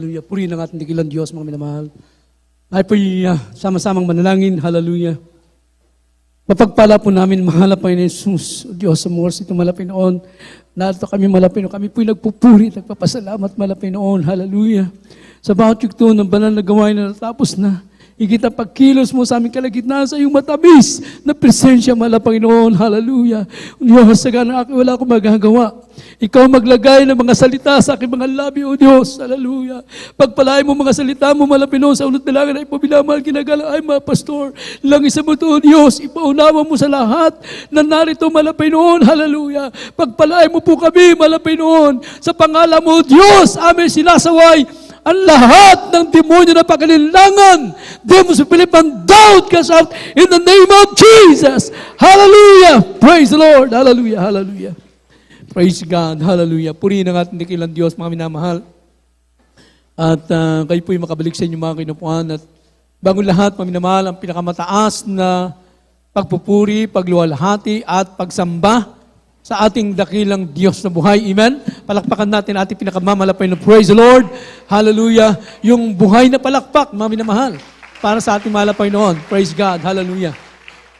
Hallelujah. Puri ng ating dakilang Diyos, mga minamahal. Ay po sama-samang manalangin. Hallelujah. Mapagpala po namin, mahal pa ni Jesus, O Diyos, sa oras itong malapit noon. Narito kami malapit noon. Kami po'y nagpupuri, nagpapasalamat malapit noon. Hallelujah. Sa bawat yugto ng banal na gawain na natapos na, higit ang pagkilos mo sa aming kalagitnaan sa iyong matabis na presensya, mahal Panginoon. Hallelujah. Diyos, sa ganang akin, wala akong magagawa. Ikaw maglagay ng mga salita sa aking mga labi, O Diyos. Hallelujah. Pagpalain mo mga salita mo, mahal Panginoon, sa unot na lang na ipabilamahal, ginagala ay mga pastor. Langis sa mo ito, O Diyos, ipaunawa mo sa lahat na narito, mahal Panginoon. Hallelujah. Pagpalain mo po kami, mahal Panginoon, sa pangalan mo, Diyos, amin sinasaway ang lahat ng demonyo na pagkalilangan. Demons of Philip and doubt cast out in the name of Jesus. Hallelujah. Praise the Lord. Hallelujah. Hallelujah. Praise God. Hallelujah. Purihin ang ating dakilang Diyos, mga minamahal. At kayo po'y makabalik sa inyong mga kinupuan. At bago lahat, mga minamahal, ang pinakamataas na pagpupuri, pagluwalhati at pagsamba sa ating dakilang Diyos na buhay. Amen? Palakpakan natin ating pinakamamalapay na praise the Lord. Hallelujah. Yung buhay na palakpak, mga minamahal, para sa ating malapay noon. Praise God. Hallelujah.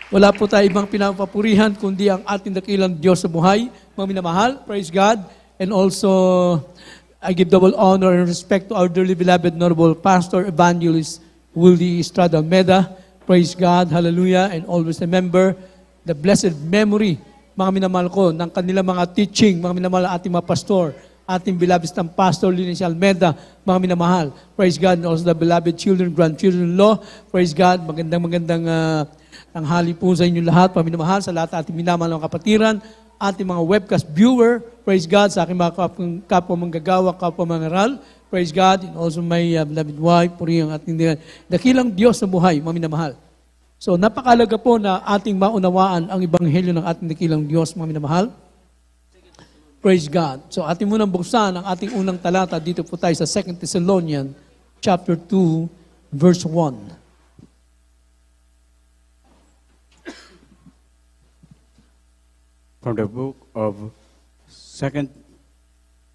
Wala po tayo ibang pinapapurihan, kundi ang ating dakilang Diyos na buhay, mga minamahal. Praise God. And also, I give double honor and respect to our dearly beloved Honorable Pastor Evangelist Willie Estrada Almeda. Praise God. Hallelujah. And always remember the blessed memory, mga minamahal ko, ng kanilang mga teaching, mga minamahal ating mga pastor, ating beloved ng Pastor Linicia Almeda, mga minamahal. Praise God. And also the beloved children, grandchildren-in-law. Praise God. Magandang tanghali po sa inyo lahat, mga minamahal, sa lahat ating minamahal ng kapatiran, ating mga webcast viewer. Praise God. Sa aking mga kapwa manggagawa, kapwa mangaral. Praise God. And also my beloved wife, puri ang ating dakilang Diyos na buhay, mga minamahal. So, napakalaga po na ating maunawaan ang ebanghelyo ng ating dakilang Diyos, mga minamahal. Praise God. So, ating munang buksan ang ating unang talata. Dito po tayo sa 2 Thessalonians chapter 2, verse 1. From the book of 2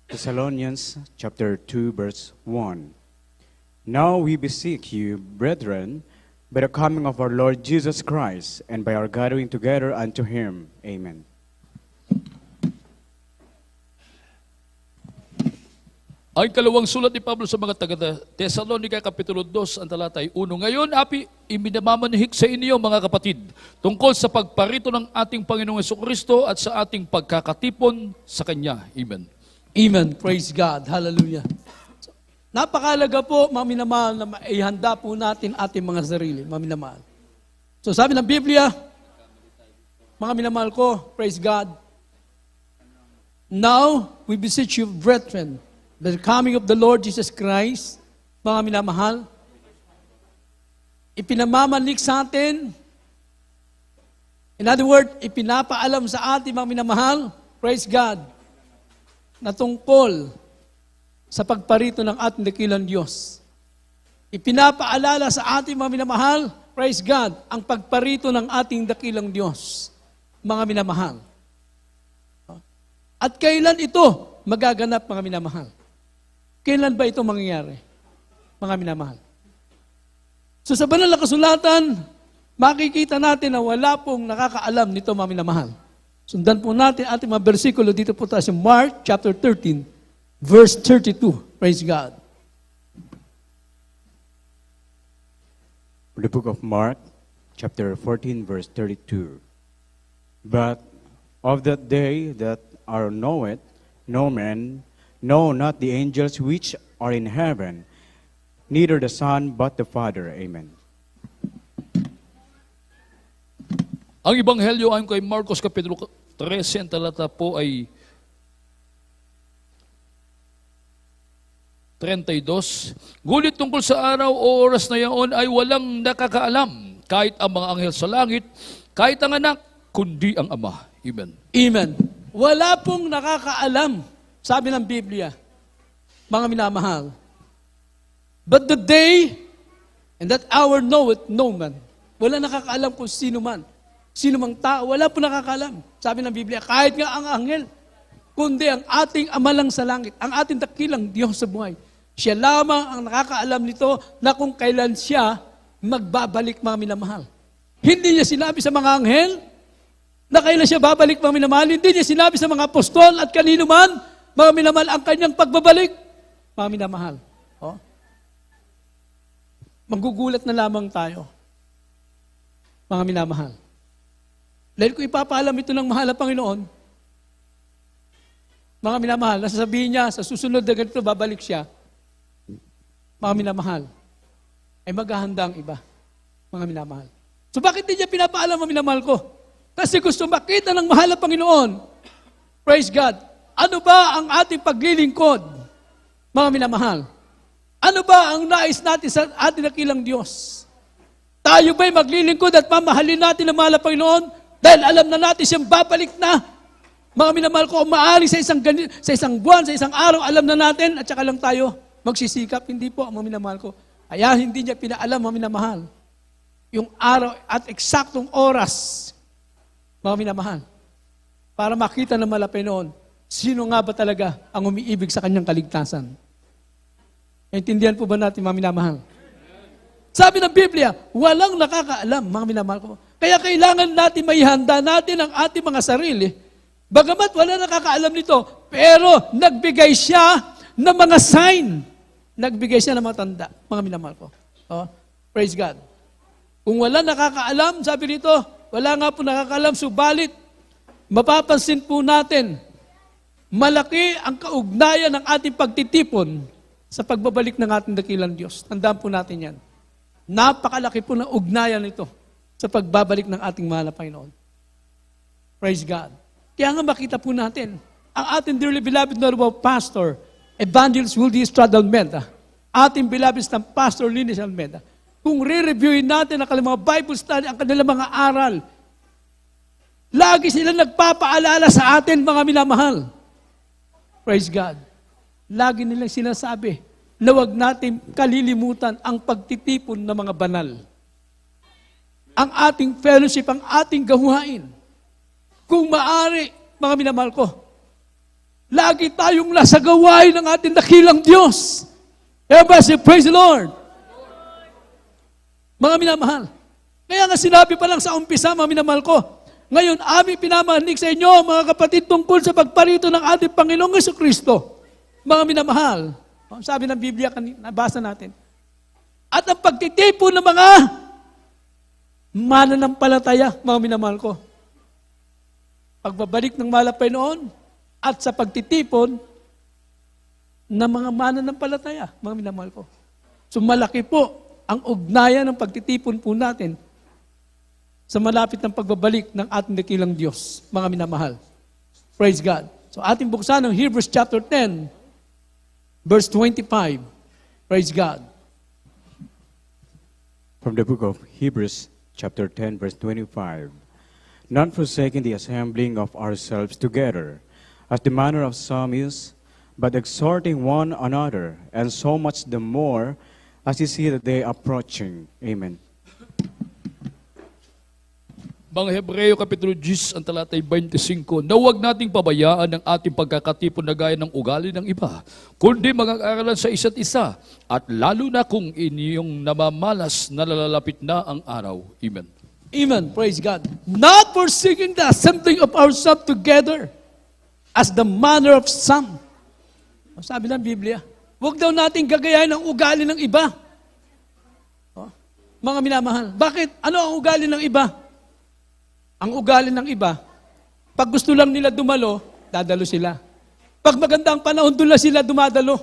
Thessalonians chapter 2, verse 1. Now we beseech you, brethren, by the coming of our Lord Jesus Christ, and by our gathering together unto Him. Amen. Ang kalawang sulat ni Pablo sa mga taga-Thessalonica, Kapitulo 2, ang talata ay 1. Ngayon, iminamamanhik sa inyo, mga kapatid, tungkol sa pagparito ng ating Panginoong Jesucristo at sa ating pagkakatipon sa Kanya. Amen. Amen. Praise God. Hallelujah. Napakalaga po, mga minamahal, na maihanda po natin ating mga sarili, mga minamahal. So sabi ng Biblia, mga minamahal ko, praise God, now we beseech you, brethren, the coming of the Lord Jesus Christ, mga minamahal, ipinamamanik sa atin, in other words, ipinapaalam sa ating mga minamahal, praise God, na tungkol sa pagparito ng ating dakilang Diyos. Ipinapaalala sa ating mga minamahal, praise God, ang pagparito ng ating dakilang Diyos, mga minamahal. At kailan ito magaganap, mga minamahal? Kailan ba ito mangyayari, mga minamahal? So sa banal na kasulatan, makikita natin na wala pong nakakaalam nito, mga minamahal. Sundan po natin ating mga bersikulo dito po tayo sa Mark chapter 13, verse 32. Praise God. The book of Mark, chapter 14, verse 32. But of that day that are knoweth, no man, no, not the angels which are in heaven, neither the Son, but the Father. Amen. Ang ebanghelyo ayon kay Marcos Kapitulo 13, ang talata po ay 32. Ngunit tungkol sa araw o oras na yaon ay walang nakakaalam, kahit ang mga anghel sa langit, kahit ang anak, kundi ang Ama. Amen. Amen. Wala pong nakakaalam, sabi ng Biblia, mga minamahal. But the day and that hour knoweth no man. Wala nakakaalam kung sino man. Sino mang tao, wala po nakakaalam. Sabi ng Biblia, kahit nga ang anghel, kundi ang ating Ama lang sa langit, ang ating dakilang Diyos sa buhay. Siya lamang ang nakakaalam nito na kung kailan siya magbabalik, mga minamahal. Hindi niya sinabi sa mga anghel na kailan siya babalik, mga minamahal. Hindi niya sinabi sa mga apostol at kanino man, mga minamahal, ang kanyang pagbabalik, mga minamahal. Oh. Magugulat na lamang tayo, mga minamahal. Dahil kung ipapaalam ito ng mahal na Panginoon, mga minamahal, nasasabihin niya, sa susunod na ganito, babalik siya, mga minamahal, ay maghahanda ang iba, mga minamahal. So bakit di niya pinapaalam, mga minamahal ko? Kasi gusto makita ng mahal na Panginoon. Praise God. Ano ba ang ating paglilingkod, mga minamahal? Ano ba ang nais natin sa ating dakilang Diyos? Tayo ba'y maglilingkod at mamahalin natin ang mahal na Panginoon dahil alam na natin siyang babalik na? Mga minamahal ko, maaari sa isang buwan, sa isang araw, alam na natin at saka lang tayo magsisikap. Hindi po, mga minamahal ko. Kaya hindi niya pinaalam, mga minamahal, yung araw at eksaktong oras, mga minamahal, para makita ng malapay noon, sino nga ba talaga ang umiibig sa kanyang kaligtasan? Intindihan po ba natin, mga minamahal? Sabi ng Biblia, walang nakakaalam, mga minamahal ko. Kaya kailangan natin maihanda natin ang ating mga sarili. Bagamat wala nakakaalam nito, pero nagbigay siya ng mga sign. Nagbigay siya ng mga tanda, mga minamahal ko. Oh, praise God. Kung wala nakakaalam, sabi dito, wala nga po nakakaalam, subalit, mapapansin po natin, malaki ang kaugnayan ng ating pagtitipon sa pagbabalik ng ating dakilang Diyos. Tandaan po natin yan. Napakalaki po ng ugnayan nito sa pagbabalik ng ating mahal na Panginoon. Praise God. Kaya nga makita po natin, ang ating dearly beloved Honorable Pastor, Evangelist Wildy Estrada Almeda, ating beloved na Pastor Linis Almeda, kung re-reviewin natin ang kanilang mga Bible study, ang kanilang mga aral, lagi sila nagpapaalala sa atin, mga minamahal. Praise God. Lagi nilang sinasabi na huwag natin kalilimutan ang pagtitipon ng mga banal. Ang ating fellowship, ang ating gawain. Kung maaari, mga minamahal ko, lagi tayong nasa gawain ng ating dakilang Diyos. Everybody say, praise the Lord. Mga minamahal. Kaya nga sinabi pa lang sa umpisa, mga minamahal ko, ngayon aming pinamahanig sa inyo, mga kapatid, tungkol sa pagparito ng ating Panginoong Jesucristo. Mga minamahal. Sabi ng Biblia, nabasa natin. At ang pagtitipon ng mga mananampalataya, mga minamahal ko. Pagbabalik ng malapay noon at sa pagtitipon ng mga mananampalataya, mga minamahal ko. So malaki po ang ugnayan ng pagtitipon po natin sa malapit ng pagbabalik ng ating dakilang Diyos, mga minamahal. Praise God. So ating buksan ng Hebrews chapter 10, verse 25. Praise God. From the book of Hebrews, chapter 10, verse 25. Not forsaking the assembling of ourselves together, as the manner of some is, but exhorting one another, and so much the more as you see the day approaching. Amen. Mga Hebreo Kapitulo 10, ang talatay 25, na huwag nating pabayaan ang ating pagkakatipon na gaya ng ugali ng iba, kundi mag-aaralan sa isa't isa, at lalo na kung inyong namamalas na lalapit na ang araw. Amen. Amen. Praise God. Not forsaking the assembling of ourselves together, as the manner of some. Sabi ng Biblia, huwag daw natin gagayahin ang ugali ng iba. Mga minamahal, bakit? Ano ang ugali ng iba? Ang ugali ng iba, pag gusto lang nila dumalo, dadalo sila. Pag maganda ang panahon, doon lang sila dumadalo.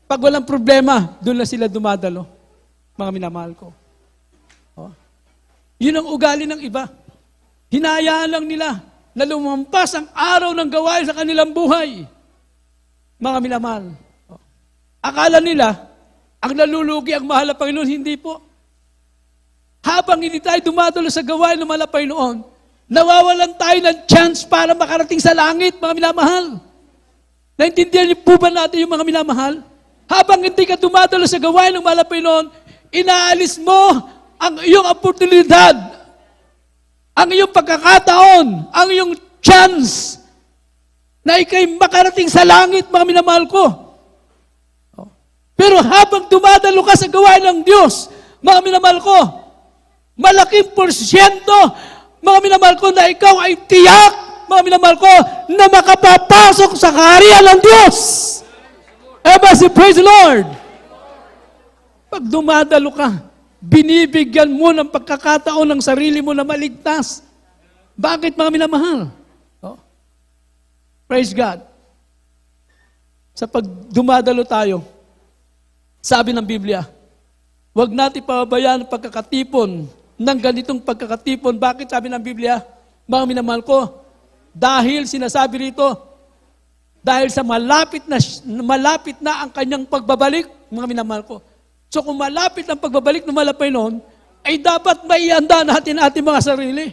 Pag walang problema, doon lang sila dumadalo. Mga minamahal ko. Yun ang ugali ng iba. Hinayaan lang nila na lumampas ang araw ng gawain sa kanilang buhay. Mga minamahal. Akala nila, ang nalulugi ang mahal na Panginoon, hindi po. Habang hindi tayo dumadalo sa gawain ng mahal na Panginoon, nawawalan tayo ng chance para makarating sa langit, mga minamahal. Naintindihan niyo po ba natin yung mga minamahal? Habang hindi ka dumadalo sa gawain ng mahal na Panginoon, inaalis mo ang iyong oportunidad, ang iyong pagkakataon, ang iyong chance na ikay makarating sa langit, mga minamahal ko. Pero habang dumadalo ka sa gawain ng Diyos, mga minamahal ko, malaking porsyento, mga minamahal ko, na ikaw ay tiyak, mga minamahal ko, na makapapasok sa kaharian ng Diyos. Praise the Lord. Pag dumadalo ka, binibigyan mo ng pagkakataon ng sarili mo na maligtas. Bakit, mga minamahal? Oh. Praise God. Sa pag dumadalo tayo, sabi ng Biblia, huwag natin pababayaan ang pagkakatipon ng ganitong pagkakatipon. Bakit sabi ng Biblia? Mga minamahal ko, dahil sinasabi rito, dahil sa malapit na ang kanyang pagbabalik, mga minamahal ko. So kung malapit ang pagbabalik ng malapay noon, ay dapat maihanda natin ating mga sarili.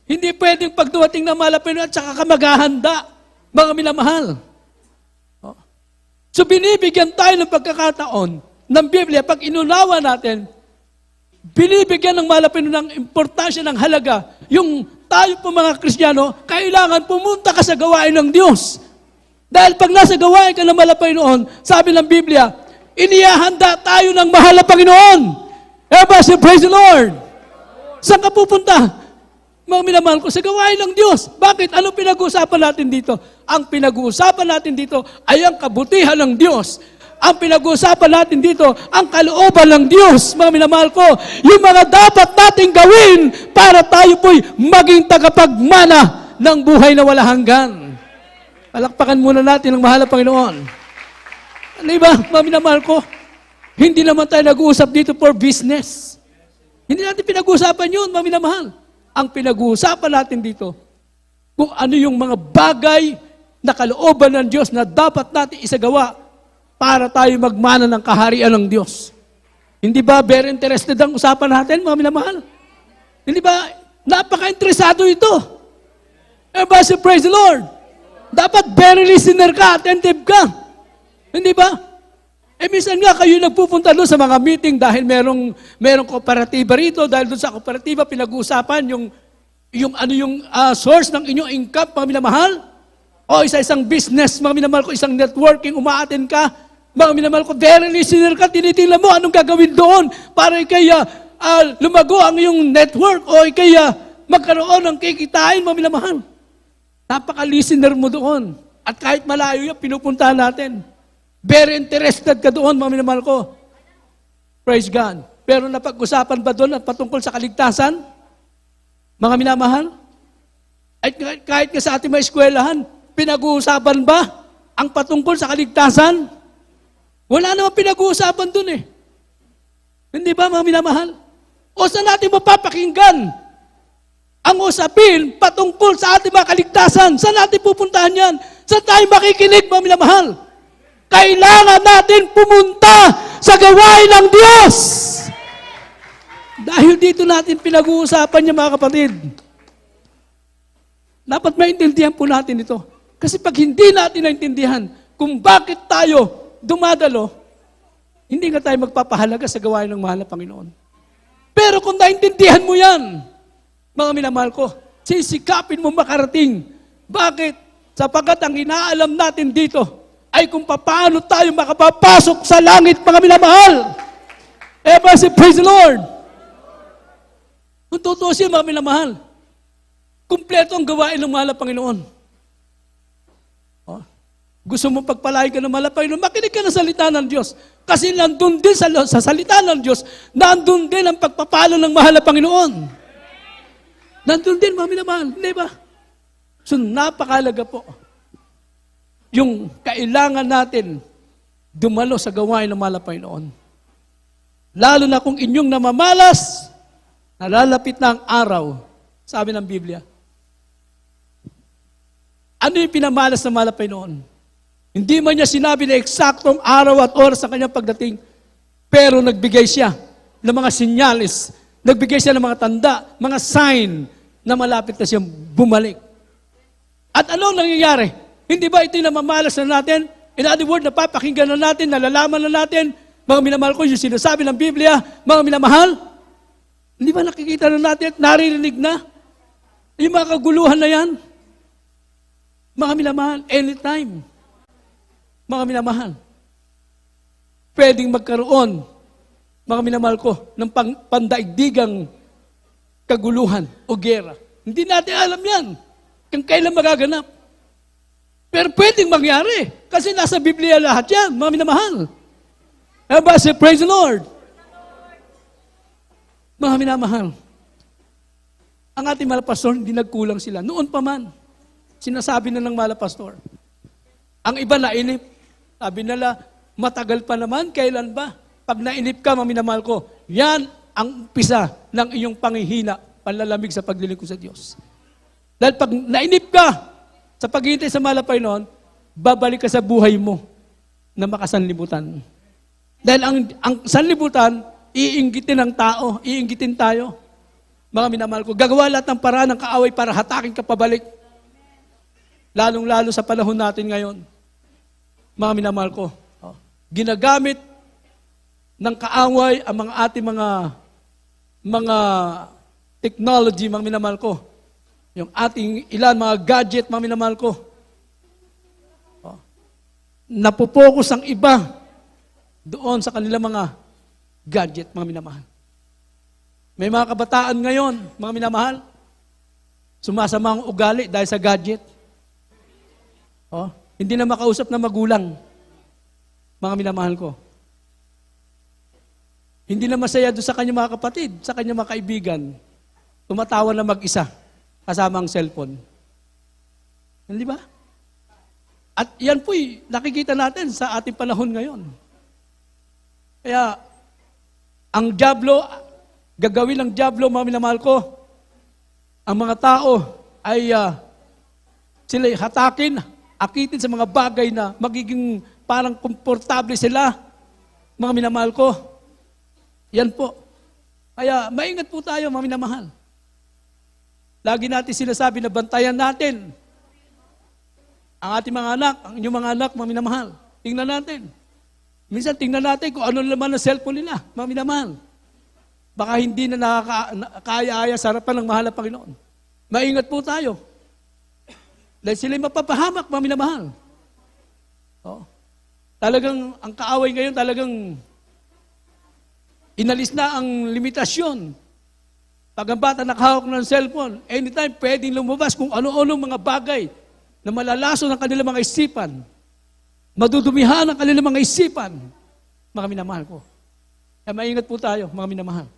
Hindi pwedeng pagduwating ng malapay noon at saka ka maghahanda, mga minamahal. So binibigyan tayo ng pagkakataon ng Biblia, pag inunawa natin, binibigyan ng malapit ng importansya ng halaga, yung tayo po mga Kristiyano, kailangan pumunta ka sa gawain ng Diyos. Dahil pag nasa gawain ka ng malapay noon, sabi ng Biblia, inihahanda tayo ng mahal na Panginoon. Praise the Lord. Saan ka pupunta? Mga minamahal ko, sa gawain ng Diyos. Bakit? Ano pinag-uusapan natin dito? Ang pinag-uusapan natin dito ay ang kabutihan ng Diyos. Ang pinag-uusapan natin dito, ang kalooban ng Diyos. Mga minamahal ko, yung mga dapat nating gawin para tayo po'y maging tagapagmana ng buhay na wala hanggan. Palakpakan muna natin ang mahal na Panginoon. Ano ba, mga minamahal ko? Hindi naman tayo nag-uusap dito for business. Hindi natin pinag-uusapan yun, mga minamahal. Ang pinag-uusapan natin dito, kung ano yung mga bagay na kalooban ng Diyos na dapat natin isagawa para tayo magmana ng kaharian ng Diyos. Hindi ba very interested ang usapan natin, mga minamahal? Hindi ba napaka-interesado ito? Praise the Lord. Dapat very listener ka, attentive ka. Hindi ba? Minsan nga kayo nagpupunta doon sa mga meeting dahil merong kooperatiba rito, dahil doon sa kooperatiba pinag-uusapan yung source ng inyong income, mga minamahal. O isa-isang business, mga minamahal ko, isang networking, umaaten ka, mga minamahal ko, very listener ka, tinitingnan mo anong gagawin doon para ikay lumago ang iyong network o ikay magkaroon ng kikitain, mga minamahal. Napaka-listener mo doon. At kahit malayo yan, pinupuntahan natin. Very interested ka doon, mga minamahal ko. Praise God. Pero napag-usapan ba doon at patungkol sa kaligtasan? Mga minamahal? At kahit nga sa ating mga eskwelahan, pinag-uusapan ba ang patungkol sa kaligtasan? Wala namang pinag-uusapan doon eh. Hindi ba, mga minamahal? O saan natin mapapakinggan ang usapin patungkol sa ating mga kaligtasan? Saan natin pupuntahan yan? Saan tayo makikinig, mga minamahal? Kailangan natin pumunta sa gawain ng Diyos. Dahil dito natin pinag-uusapan niya, mga kapatid. Dapat maintindihan po natin ito. Kasi pag hindi natin naintindihan kung bakit tayo dumadalo, hindi nga tayo magpapahalaga sa gawain ng mahal na Panginoon. Pero kung naintindihan mo yan, mga minamahal ko, sisikapin mo makarating. Bakit? Sapagkat ang inaalam natin dito, ay kung paano tayo makapapasok sa langit, mga minamahal. Praise the Lord. Kung tutusin, mga minamahal, kumpleto ang gawain ng mahal na Panginoon. Gusto mo pagpalain ka ng mahal na Panginoon, makinig ka ng salita ng Diyos. Kasi nandun din sa salita ng Diyos, nandun din ang pagpapalo ng mahal na Panginoon. Nandun din, mga minamahal. Hindi ba? So, napakalaga po yung kailangan natin dumalo sa gawain ng mahal na Panginoon. Lalo na kung inyong namamalas, nalalapit na ang araw, sabi ng Biblia. Ano yung pinamalas ng mahal na Panginoon? Hindi man niya sinabi na eksaktong araw at oras sa kanyang pagdating, pero nagbigay siya ng mga sinyalis, nagbigay siya ng mga tanda, mga sign na malapit na siyang bumalik. At ano nangyayari? Hindi ba ito yung namamalas na natin? In other words, napapakinggan na natin, nalalaman na natin, mga minamahal ko, yung sinasabi ng Biblia, mga minamahal, hindi ba nakikita na natin at naririnig na? Yung mga kaguluhan na yan? Mga minamahal, anytime. Mga minamahal. pwedeng magkaroon, mga minamahal ko, ng pandaigdigang kaguluhan o gera. Hindi natin alam yan. Kung kailan magaganap. Pero pwedeng mangyari. Kasi nasa Biblia lahat yan, mga minamahal. Say, praise the Lord. Mga minamahal, ang ating mahal pastor, hindi nagkulang sila. Noon pa man, sinasabi na ng mahal pastor. Ang iba nainip. Sabi nila, matagal pa naman, kailan ba? Pag nainip ka, mga minamahal ko, yan ang umpisa ng iyong panghihina, panlalamig sa paglilingkod sa Diyos. Dahil pag nainip ka sa paghihintay sa malapay noon, babalik ka sa buhay mo na makasanlibutan. Dahil ang sanlibutan, iinggitin ng tao, iinggitin tayo. Mga minamahal ko, gagawa lahat ng paraan ng kaaway para hatakin ka pabalik. Lalong-lalo sa panahon natin ngayon. Mga minamahal ko, ginagamit ng kaaway ang mga ating mga technology, mga minamahal ko. Yung ating ilan, mga gadget, mga minamahal ko. Napopokus ang iba doon sa kanilang mga gadget, mga minamahal. May mga kabataan ngayon, mga minamahal, sumasama ang ugali dahil sa gadget. Hindi na makausap na magulang, mga minamahal ko. Hindi na masaya doon sa kanyang mga kapatid, sa kanyang mga kaibigan. Tumatawa na mag-isa, kasama ang cellphone. Hindi ba? At yan po'y nakikita natin sa ating panahon ngayon. Kaya, ang dyablo, gagawin ng dyablo, mga minamahal ko, ang mga tao ay sila'y hatakin, akitin sa mga bagay na magiging parang komportable sila, mga minamahal ko. Yan po. Kaya, maingat po tayo, mga minamahal. Lagi natin sinasabi na bantayan natin ang ating mga anak, ang inyong mga anak, mga minamahal. Tingnan natin. Minsan tingnan natin kung ano naman ang cellphone nila, mga minamahal. Baka hindi na nakakaya-aya sa harapan ng mahal na Panginoon. Maingat po tayo. Dahil sila'y mapapahamak, mga minamahal. Talagang, ang kaaway ngayon, talagang inalis na ang limitasyon. Pag ang bata nakahawak ng cellphone, anytime pwedeng lumabas kung ano-ano mga bagay na malalaso ng kanilang mga isipan. Madudumihan ang kanilang mga isipan. Mga minamahal ko. Kaya maingat po tayo, mga minamahal.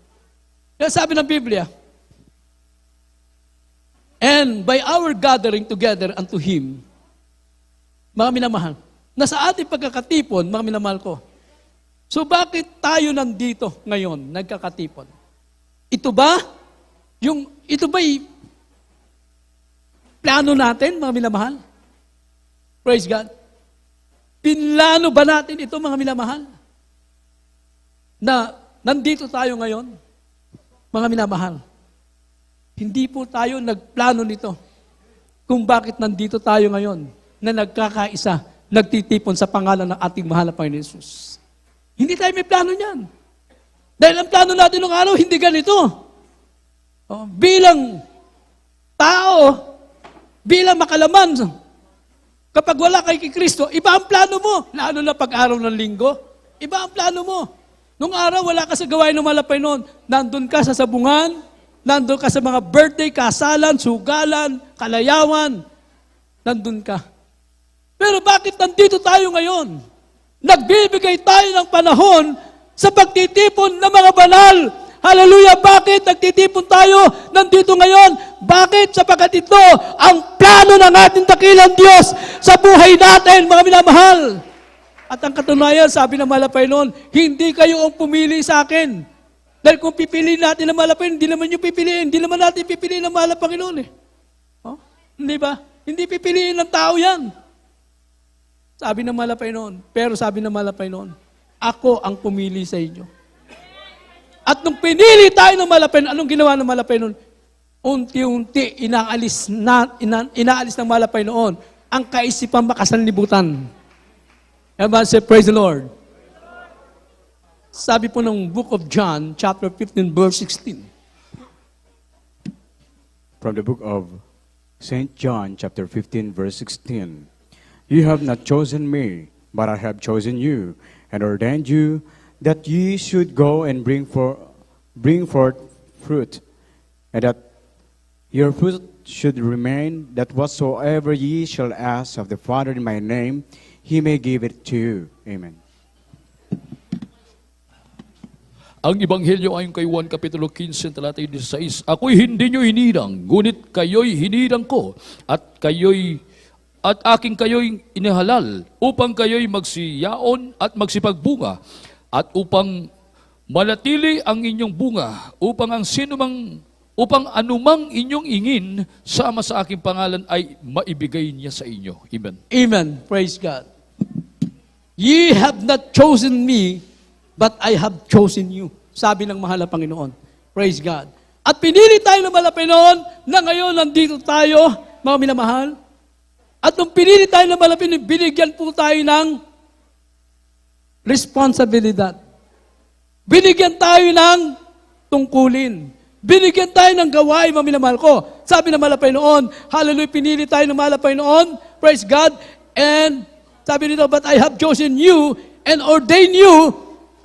Kaya sabi ng Biblia, and by our gathering together unto Him, mga minamahal, na sa ating pagkakatipon, mga minamahal ko, so bakit tayo nandito ngayon, nagkakatipon? Ito ba plano natin, mga minamahal? Praise God. Pinlano ba natin ito, mga minamahal? Na nandito tayo ngayon, mga minamahal. Hindi po tayo nagplano nito kung bakit nandito tayo ngayon na nagkakaisa, nagtitipon sa pangalan ng ating mahal na Panginoon Jesus. Hindi tayo may plano niyan. Dahil ang plano natin nung araw, hindi ganito. Bilang tao, bilang makalaman, kapag wala kay Kristo, iba ang plano mo. Lalo na pag-araw ng linggo, iba ang plano mo. Nung araw, wala ka sa gawain ng malapay noon. Nandun ka sa sabungan, nandun ka sa mga birthday, kasalan, sugalan, kalayawan. Nandun ka. Pero bakit nandito tayo ngayon? Nagbibigay tayo ng panahon sa pagtitipon ng mga banal. Hallelujah! Bakit nagtitipon tayo nandito ngayon? Bakit? Sapagkat ito ang plano ng ating dakilang Diyos sa buhay natin, mga minamahal. At ang katunayan, sabi ng malapay noon, hindi kayo ang pumili sa akin. Dahil kung pipiliin natin ng malapay, hindi naman yung pipiliin. Hindi naman natin pipiliin ng mahal na Panginoon eh. Hindi ba? Hindi pipiliin ng tao yan. Sabi ng malapay noon. Pero sabi ng malapay noon, ako ang pumili sa inyo. At nung pinili tayo ng malapay, anong ginawa ng malapay noon? Unti-unti, inaalis ng malapay noon ang kaisipan makasanlibutan. Everyone say, praise the Lord. Sabi po ng book of John, chapter 15, verse 16. From the book of St. John, chapter 15, verse 16. You have not chosen me, but I have chosen you, and ordained you that ye should go and bring forth fruit, and that your fruit should remain, that whatsoever ye shall ask of the Father in my name, he may give it to you. Amen. Ang Ebanghelyo ayon kay Juan Kapitulo 15, talata 16, ako'y hindi nyo hinirang, ngunit kayo'y hinirang ko, at aking kayo'y inihalal, upang kayo'y magsiyaon at magsipagbunga, at upang manatili ang inyong bunga, upang anumang inyong ingin sama sa aking pangalan ay maibigay niya sa inyo. Amen. Amen. Praise God. Ye have not chosen me, but I have chosen you. Sabi ng mahal na Panginoon. Praise God. At pinili tayo ng mahal na Panginoon na ngayon nandito tayo, mga minamahal. At nung pinili tayo ng mahal na Panginoon, binigyan po tayo ng responsibilidad. Binigyan tayo ng tungkulin. Binigyan tayo ng gawain, mga minamahal ko. Sabi ng mahal na Panginoon, hallelujah, pinili tayo ng mahal na Panginoon. Praise God. And sabi nito, but I have chosen you and ordained you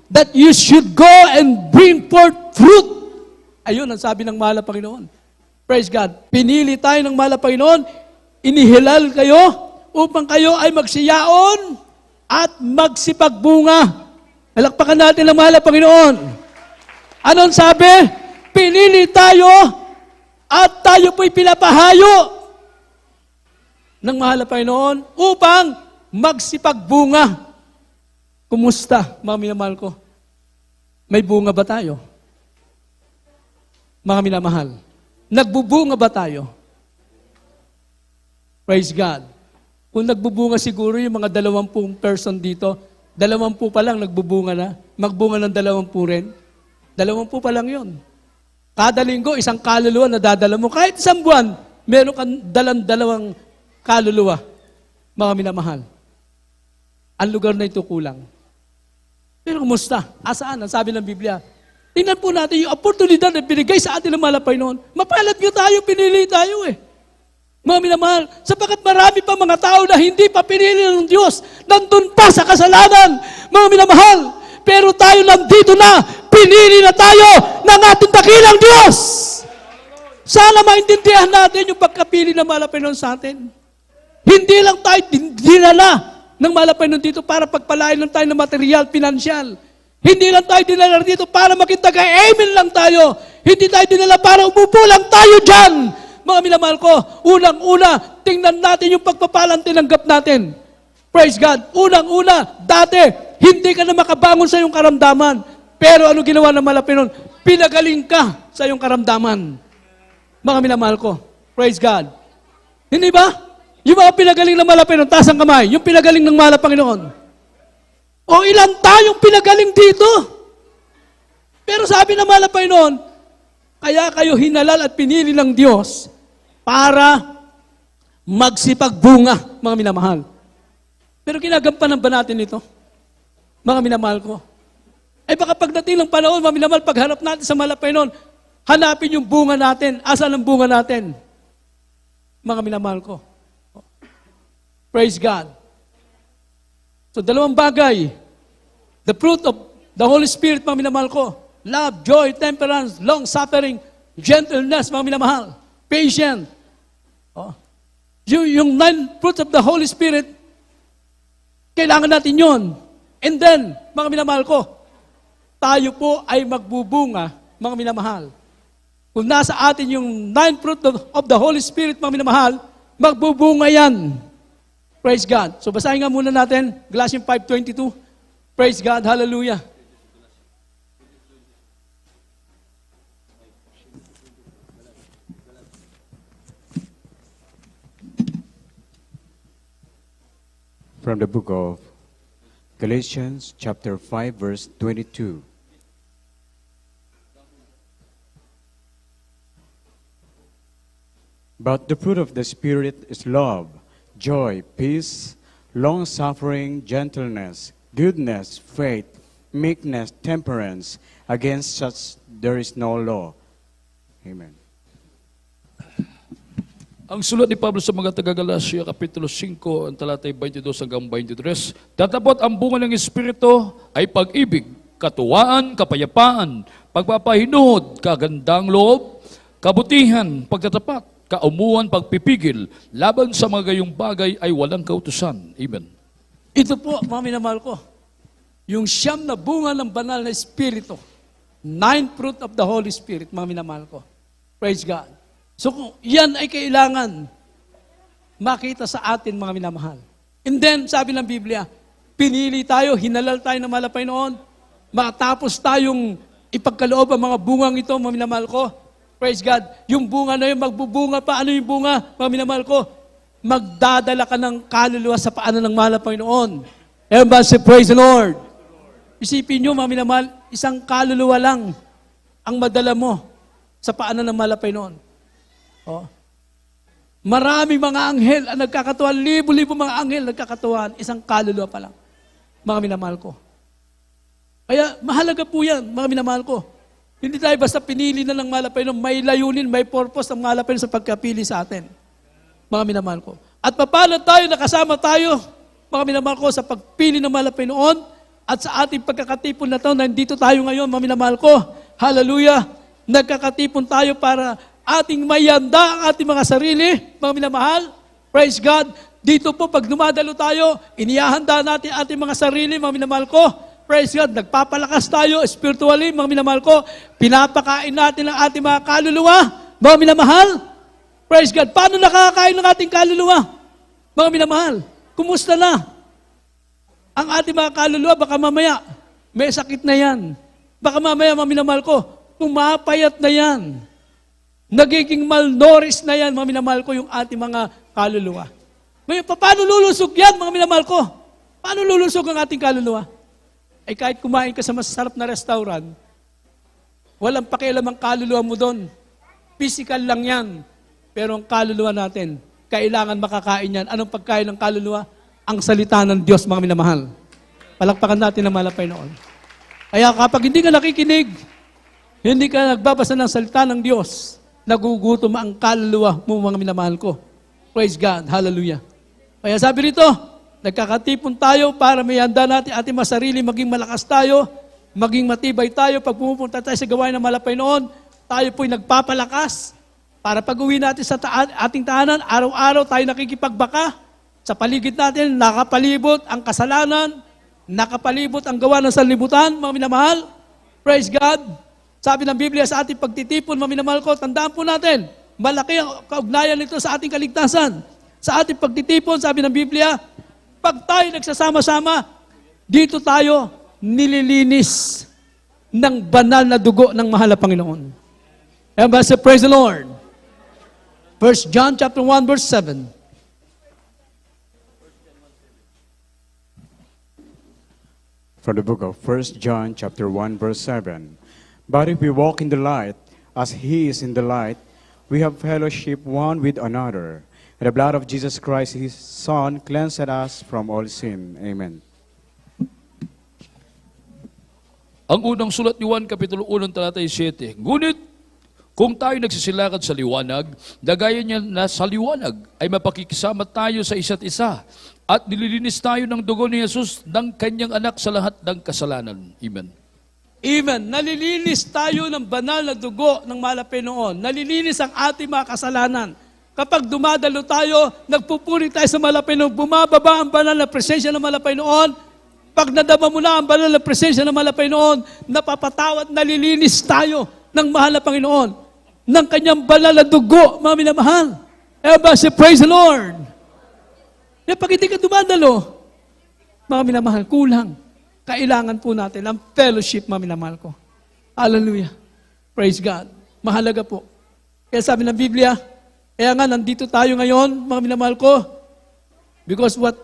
that you should go and bring forth fruit. Ayun ang sabi ng mahal na Panginoon. Praise God. Pinili tayo ng mahal na Panginoon, inihilal kayo upang kayo ay magsiyaon at magsipagbunga. Alakpakan natin ang mahal na Panginoon. Anong sabi? Pinili tayo at tayo po'y pinapahayo ng mahal na Panginoon upang magsipagbunga. Kumusta, mga minamahal ko? May bunga ba tayo? Mga minamahal, nagbubunga ba tayo? Praise God. Kung nagbubunga siguro yung mga 20 person dito, 20 pa lang nagbubunga na, magbunga ng 20 rin. 20 pa lang yun. Kada linggo, isang kaluluwa na dadala mo. Kahit isang buwan, meron kang dalawang kaluluwa, mga minamahal. Ang lugar na ito kulang. Pero kumusta? Asaan? Ang sabi ng Biblia. Tingnan po natin yung oportunidad na binigay sa atin ng mahal na Panginoon. Mapalad nga tayo, pinili tayo eh. Mga minamahal, sapagkat marami pa mga tao na hindi pa pinili ng Diyos, nandun pa sa kasalanan, mga minamahal. Pero tayo nandito na, pinili na tayo ng ating dakilang Diyos. Sana maintindihan natin yung pagkapili ng mahal na Panginoon sa atin. Hindi lang tayo dinala ng mahal na Panginoon dito para pagpalain lang tayo ng material, pinansyal. Hindi lang tayo dinala dito para makita kay amen lang tayo. Hindi tayo dinala para umupo lang tayo dyan. Mga minamahal ko, unang-una, tingnan natin yung pagpapalang tinanggap natin. Praise God. Unang-una, dati, hindi ka na makabangon sa iyong karamdaman. Pero ano ginawa ng mahal na Panginoon? Pinagaling ka sa iyong karamdaman. Mga minamahal ko. Praise God. Hindi ba? Yung mga pinagaling ng mahal na Panginoon, taas ang kamay. Yung pinagaling ng mahal na Panginoon. O ilan tayong pinagaling dito? Pero sabi ng mahal na Panginoon, kaya kayo hinalal at pinili ng Diyos para magsipagbunga, mga minamahal. Pero ginagampanan ba natin ito? Mga minamahal ko. Ay baka pagdating ng panahon, mga minamahal, pagharap natin sa mahal na Panginoon, hanapin yung bunga natin. Asan ang bunga natin? Mga minamahal ko. Praise God. So, dalawang bagay. The fruit of the Holy Spirit, mga minamahal ko. Love, joy, temperance, long-suffering, gentleness, mga minamahal. Patient. Oh. Yung 9 fruits of the Holy Spirit, kailangan natin yon. And then, mga minamahal ko, tayo po ay magbubunga, mga minamahal. Kung nasa atin yung 9 fruit of the Holy Spirit, mga minamahal, magbubunga yan. Praise God. So basahin nga muna natin, Galatians 5:22. Praise God. Hallelujah. From the book of Galatians chapter 5 verse 22. But the fruit of the Spirit is love, joy, peace, long-suffering, gentleness, goodness, faith, meekness, temperance. Against such there is no law. Amen. Ang sulat ni Pablo sa mga taga-Galacia, Kapitulo 5, ang talatay 22 hanggang 23, tatapot ang bunga ng Espiritu ay pag-ibig, katuwaan, kapayapaan, pagpapahinuhod, kagandang loob, kabutihan, pagtatapat, kaumuan, pagpipigil, laban sa mga gayong bagay ay walang kautusan. Amen. Ito po, mga minamahal ko, yung siyam na bunga ng banal na Espiritu. 9 fruit of the Holy Spirit, mga minamahal ko. Praise God. So kung yan ay kailangan makita sa atin, mga minamahal. And then, sabi ng Biblia, pinili tayo, hinalal tayo ng mahal na Panginoon, matapos tayong ipagkaloob ang mga bungang ito, mga minamahal ko. Praise God. Yung bunga na yun, magbubunga pa. Ano yung bunga, mga minamahal ko? Magdadala ka ng kaluluwa sa paanan ng mahal na Panginoon. Everybody say, praise the Lord. Isipin nyo, mga minamahal, isang kaluluwa lang ang madala mo sa paanan ng mahal na Panginoon. Oh. Maraming mga anghel ang nagkakatuwan, libo-libo mga anghel nagkakatuwan, isang kaluluwa pa lang. Mga minamahal ko. Kaya mahalaga po yan, mga minamahal ko. Hindi tayo basta pinili na ng mahal na Panginoon, may layunin, may purpose ang mahal na Panginoon sa pagkapili sa atin. Mga minamahal ko. At paano tayo, nakasama tayo, mga minamahal ko, sa pagpili ng mahal na Panginoon at sa ating pagkakatipon na ito, nandito tayo ngayon, mga minamahal ko. Hallelujah! Nagkakatipon tayo para ating mayanda ang ating mga sarili, mga minamahal. Praise God. Dito po, pag dumadalo tayo, inihahanda natin ating mga sarili, mga minamahal ko. Praise God. Nagpapalakas tayo spiritually, mga minamahal ko. Pinapakain natin ang ating mga kaluluwa, mga minamahal. Praise God. Paano nakakain ng ating kaluluwa? Mga minamahal, kumusta na? Ang ating mga kaluluwa, baka mamaya, may sakit na yan. Baka mamaya, mga minamahal ko, pumapayat na yan. Nagiging malnourished na yan, mga minamahal ko, yung ating mga kaluluwa. Ngayon, paano lulusog yan, mga minamahal ko? Paano lulusog ang ating kaluluwa? Ay kahit kumain ka sa masarap na restaurant, walang pakialam ang kaluluwa mo doon. Physical lang yan. Pero ang kaluluwa natin, kailangan makakain yan. Anong pagkain ng kaluluwa? Ang salita ng Diyos, mga minamahal. Palakpakan natin ang mahal na Panginoon. Kaya kapag hindi ka nakikinig, hindi ka nagbabasa ng salita ng Diyos, nagugutom ang kaluluwa mo, mga minamahal ko. Praise God. Hallelujah. Kaya sabi rito, nagkakatipon tayo para may handa natin ating mga sarili, maging malakas tayo, maging matibay tayo. Pag pumupunta tayo sa gawain ng mahal na Panginoon, tayo po'y nagpapalakas para pag-uwi natin sa ating tahanan, araw-araw tayo nakikipagbaka. Sa paligid natin, nakapalibot ang kasalanan, nakapalibot ang gawa ng sanlibutan, mga minamahal. Praise God. Sabi ng Biblia sa ating pagtitipon, mga minamahal ko, tandaan po natin, malaki ang kaugnayan nito sa ating kaligtasan. Sa ating pagtitipon, sabi ng Biblia, pag tayo nagsasama-sama, dito tayo nililinis ng banal na dugo ng mahal na Panginoon. Everybody say, praise the Lord. 1 John chapter 1, verse 7. From the book of 1 John chapter 1 verse 7. But if we walk in the light, as He is in the light, we have fellowship one with another. And the blood of Jesus Christ, His Son, cleansed us from all sin. Amen. Ang unang sulat ni Juan, Kapitulo 1, talatay 7. Ngunit, kung tayo nagsisilakad sa liwanag, dagaya niya na sa liwanag ay mapakikisama tayo sa isa't isa. At nililinis tayo ng dugo ni Jesus ng kanyang anak sa lahat ng kasalanan. Amen. Amen. Nalilinis tayo ng banal na dugo ng mahal na Panginoon. Nalilinis ang ating mga kasalanan. Kapag dumadalo tayo, nagpupuri tayo sa mahal na Panginoon, bumababa ang banal na presensya ng mahal na Panginoon. Pag nadama mo na ang banal na presensya ng mahal na Panginoon, napapatawad, nalilinis tayo ng mahal na Panginoon, ng kanyang banal na dugo, mga minamahal. Everybody say, praise the Lord. Eh, pag hindi ka dumadalo, mga minamahal, kulang. Kailangan po natin ang fellowship, mga minamahal ko. Hallelujah. Praise God. Mahalaga po. Kaya sabi ng Biblia, kaya nga nandito tayo ngayon, mga minamahal ko, because what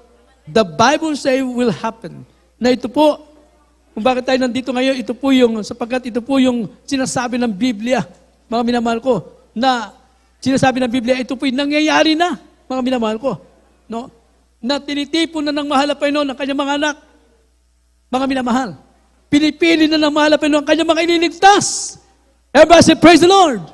the Bible say will happen. Na ito po, kung bakit tayo nandito ngayon, ito po yung, sapagkat ito po yung sinasabi ng Biblia, mga minamahal ko, na sinasabi ng Biblia, ito po yung nangyayari na, mga minamahal ko. No? Na tinitipon na ng mahal na Panginoon ang kanyang mga anak, mga minamahal. Pinipili na ng mahal na Panginoon ang kanyang mga iniligtas. Everybody say, praise the Lord.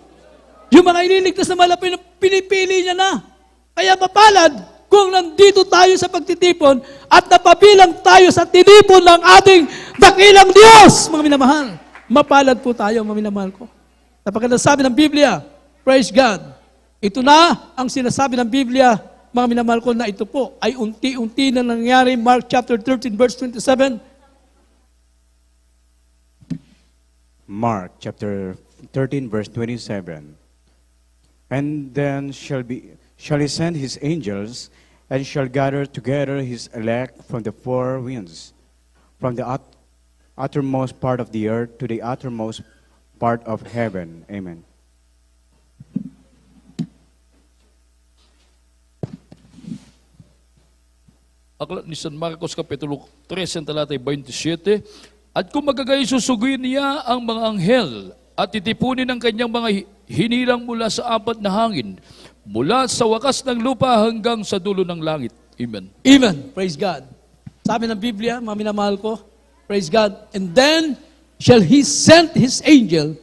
Yung mga ililigtas na mahal na Panginoon, pinipili niya na. Kaya mapalad kung nandito tayo sa pagtitipon at napabilang tayo sa tinipon ng ating dakilang Diyos, mga minamahal. Mapalad po tayo, mga minamahal ko. Napaganda sabi ng Biblia, praise God. Ito na ang sinasabi ng Biblia, mga minamahal ko, na ito po ay unti-unti na nangyari. Mark chapter 13, verse 27. Mark chapter 13, verse 27. And then shall he send his angels, and shall gather together his elect from the four winds, from the uttermost part of the earth to the uttermost part of heaven. Amen. Aklat ni San Marcos Kapitulo 3, talatay 27, at kung magagay susuguin niya ang mga anghel at titipunin ang kanyang mga hinilang mula sa apat na hangin, mula sa wakas ng lupa hanggang sa dulo ng langit. Amen. Amen. Praise God. Sabi ng Biblia, mga minamahal ko, praise God. And then shall he send his angel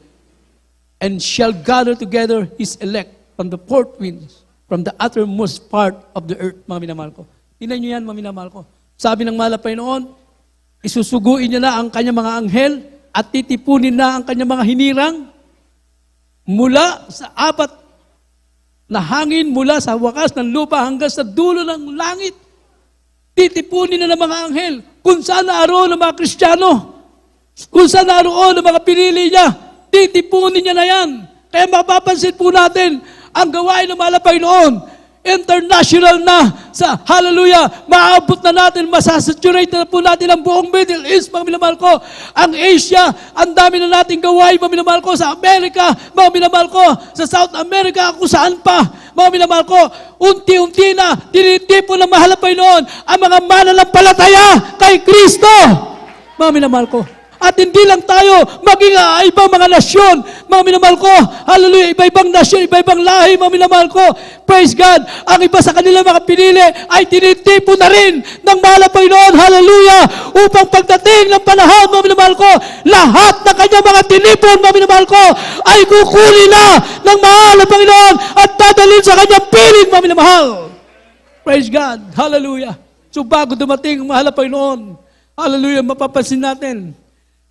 and shall gather together his elect from the four winds, from the uttermost part of the earth, mga minamahal ko. Tingnan nyo yan, mga minamahal ko. Sabi ng mahal na Panginoon, isusuguin niya na ang kanyang mga anghel at titipunin na ang kanyang mga hinirang mula sa apat na hangin, mula sa wakas ng lupa hanggang sa dulo ng langit. Titipunin na ng mga anghel kung saan naroon ang mga Kristiyano, kung saan naroon ang mga pinili niya, titipunin niya na yan. Kaya mapapansin po natin ang gawain ng mahal na Panginoon. International na sa hallelujah, maabot na natin, masasaturate na po natin ang buong Middle East, mga minamahal ko. Ang Asia, ang dami na nating gawain, mga minamahal ko. Sa Amerika, mga minamahal ko. Sa South America, kung saan pa, mga minamahal ko. Unti-unti na, tinitipon ng mahal na Panginoon ang mga mananampalataya kay Kristo, mga minamahal ko. At hindi lang tayo, maging ibang mga nasyon, mga minamahal ko, hallelujah, iba-ibang nasyon, iba-ibang lahi, mga minamahal ko, praise God, ang iba sa kanila mga pinili ay tinitipo na rin ng mahal na Panginoon, hallelujah, upang pagdating ng panahon, mga minamahal ko, lahat ng kanyang mga tinipon, mga minamahal ko, ay kukunin na ng mahal na Panginoon at dadalhin sa kanyang piling, mga minamahal. Praise God, hallelujah. So bago dumating ang mahal na Panginoon, hallelujah, mapapansin natin,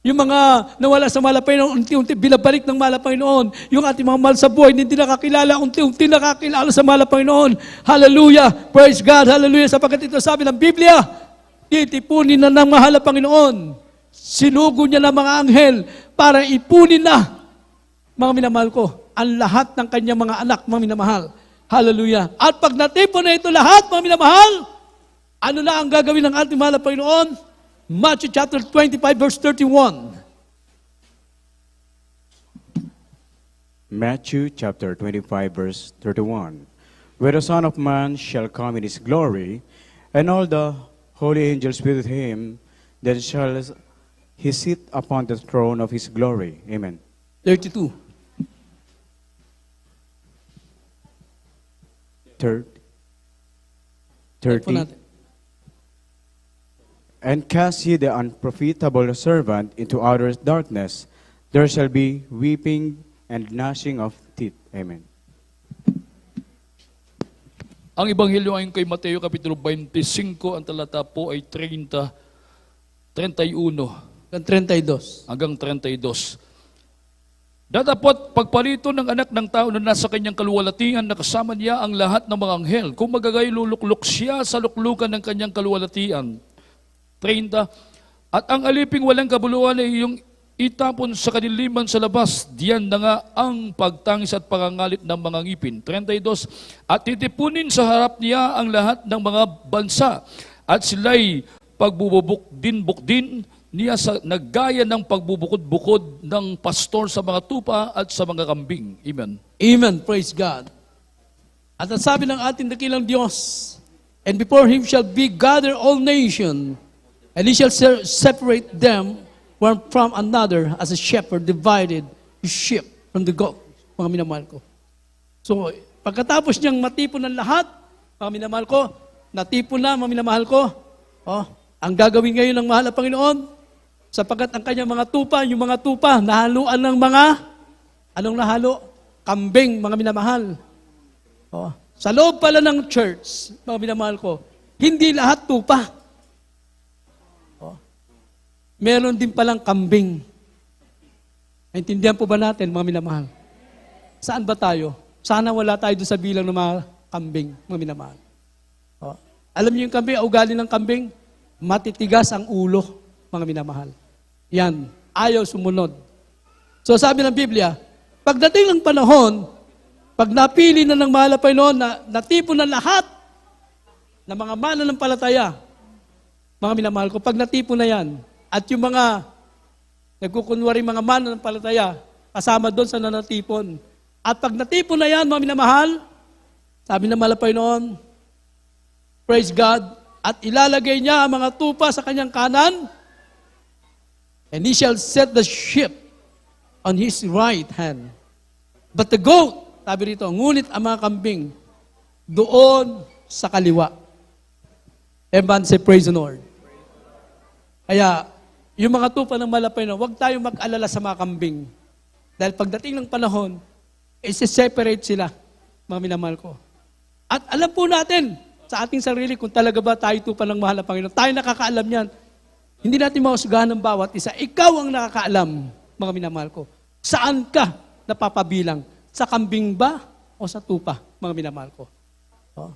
yung mga nawala sa mahal na Panginoon, unti-unti binabalik ng mahal na Panginoon. Yung ating mga mahal sa buhay, hindi nakakilala, unti-unti nakakilala sa mahal na Panginoon. Hallelujah! Praise God! Hallelujah! Sapagkat ito sabi ng Biblia, titipunin na ng mahal na Panginoon. Sinugo niya ng mga anghel para ipunin na, mga minamahal ko, ang lahat ng kanyang mga anak, mga minamahal. Hallelujah! At pag natipon na ito lahat, mga minamahal, ano na ang gagawin ng ating mahal na Panginoon? Matthew chapter 25, verse 31. Matthew chapter 25, verse 31. Where the Son of Man shall come in his glory, and all the holy angels with him, then shall he sit upon the throne of his glory. Amen. 32. 30. And cast ye the unprofitable servant into outer darkness. There shall be weeping and gnashing of teeth. Amen. Ang Ebanghelyo ayon kay Mateo Kapitulo 25, ang talata po ay 31 32. hanggang 32. Datapot pagparito ng anak ng tao na nasa kanyang kaluwalhatian na kasama niya ang lahat ng mga anghel. Kung magagay luluklok siya sa luklukan ng kanyang kaluwalhatian. 30. At ang aliping walang kabuluhan ay iyong itapon sa kaniliman sa labas. Diyan na nga ang pagtangis at pangangalit ng mga ngipin. 32. At titipunin sa harap niya ang lahat ng mga bansa. At sila'y pagbubukdin niya sa naggaya ng pagbubukod-bukod ng pastor sa mga tupa at sa mga kambing. Amen. Amen. Praise God. At ang sabi ng ating dakilang Diyos, and before Him shall be gathered all nations, and He shall separate them one from another as a shepherd divided his sheep from the goat. Mga minamahal ko. So, pagkatapos niyang matipon ng lahat, mga minamahal ko, natipon na, mga minamahal ko, ang gagawin ngayon ng mahal na Panginoon, sapagkat ang kanyang mga tupa, yung mga tupa, nahaluan ng mga, anong nahalo? kambing, mga minamahal. Oh. Sa loob pala ng church, mga minamahal ko, hindi lahat tupa. Oh. Meron din palang kambing. Naintindihan po ba natin, mga minamahal? Saan ba tayo? Sana wala tayo doon sa bilang ng mga kambing, mga minamahal. Oh. Alam niyo yung kambing, ugali ng kambing, matitigas ang ulo, mga minamahal. Yan, ayaw sumunod. So sabi ng Biblia, pagdating ng panahon, pag napili na ng mahal na Panginoon na natipon na lahat ng mga mananampalataya, mga minamahal ko, pag natipon na yan, at yung mga nagkukunwari mga mananampalataya, kasama doon sa nanatipon, at pag natipon na yan, mga minamahal, sabi ng mahal na Panginoon, praise God, at ilalagay niya ang mga tupa sa kanyang kanan, and he shall set the sheep on his right hand. But the goat, sabi rito, ngunit ang mga kambing doon sa kaliwa. Everyone say, praise the Lord. Kaya, yung mga tupa ng malapay na, huwag tayong mag-alala sa mga kambing. Dahil pagdating ng panahon, isi-separate sila, mga minamahal ko. At alam po natin, sa ating sarili, kung talaga ba tayo tupa ng mahal na Panginoon, tayo nakakaalam yan. Hindi natin mahusgahan ng bawat isa. Ikaw ang nakakaalam, mga minamahal ko. Saan ka napapabilang? Sa kambing ba o sa tupa, mga minamahal ko? Oh.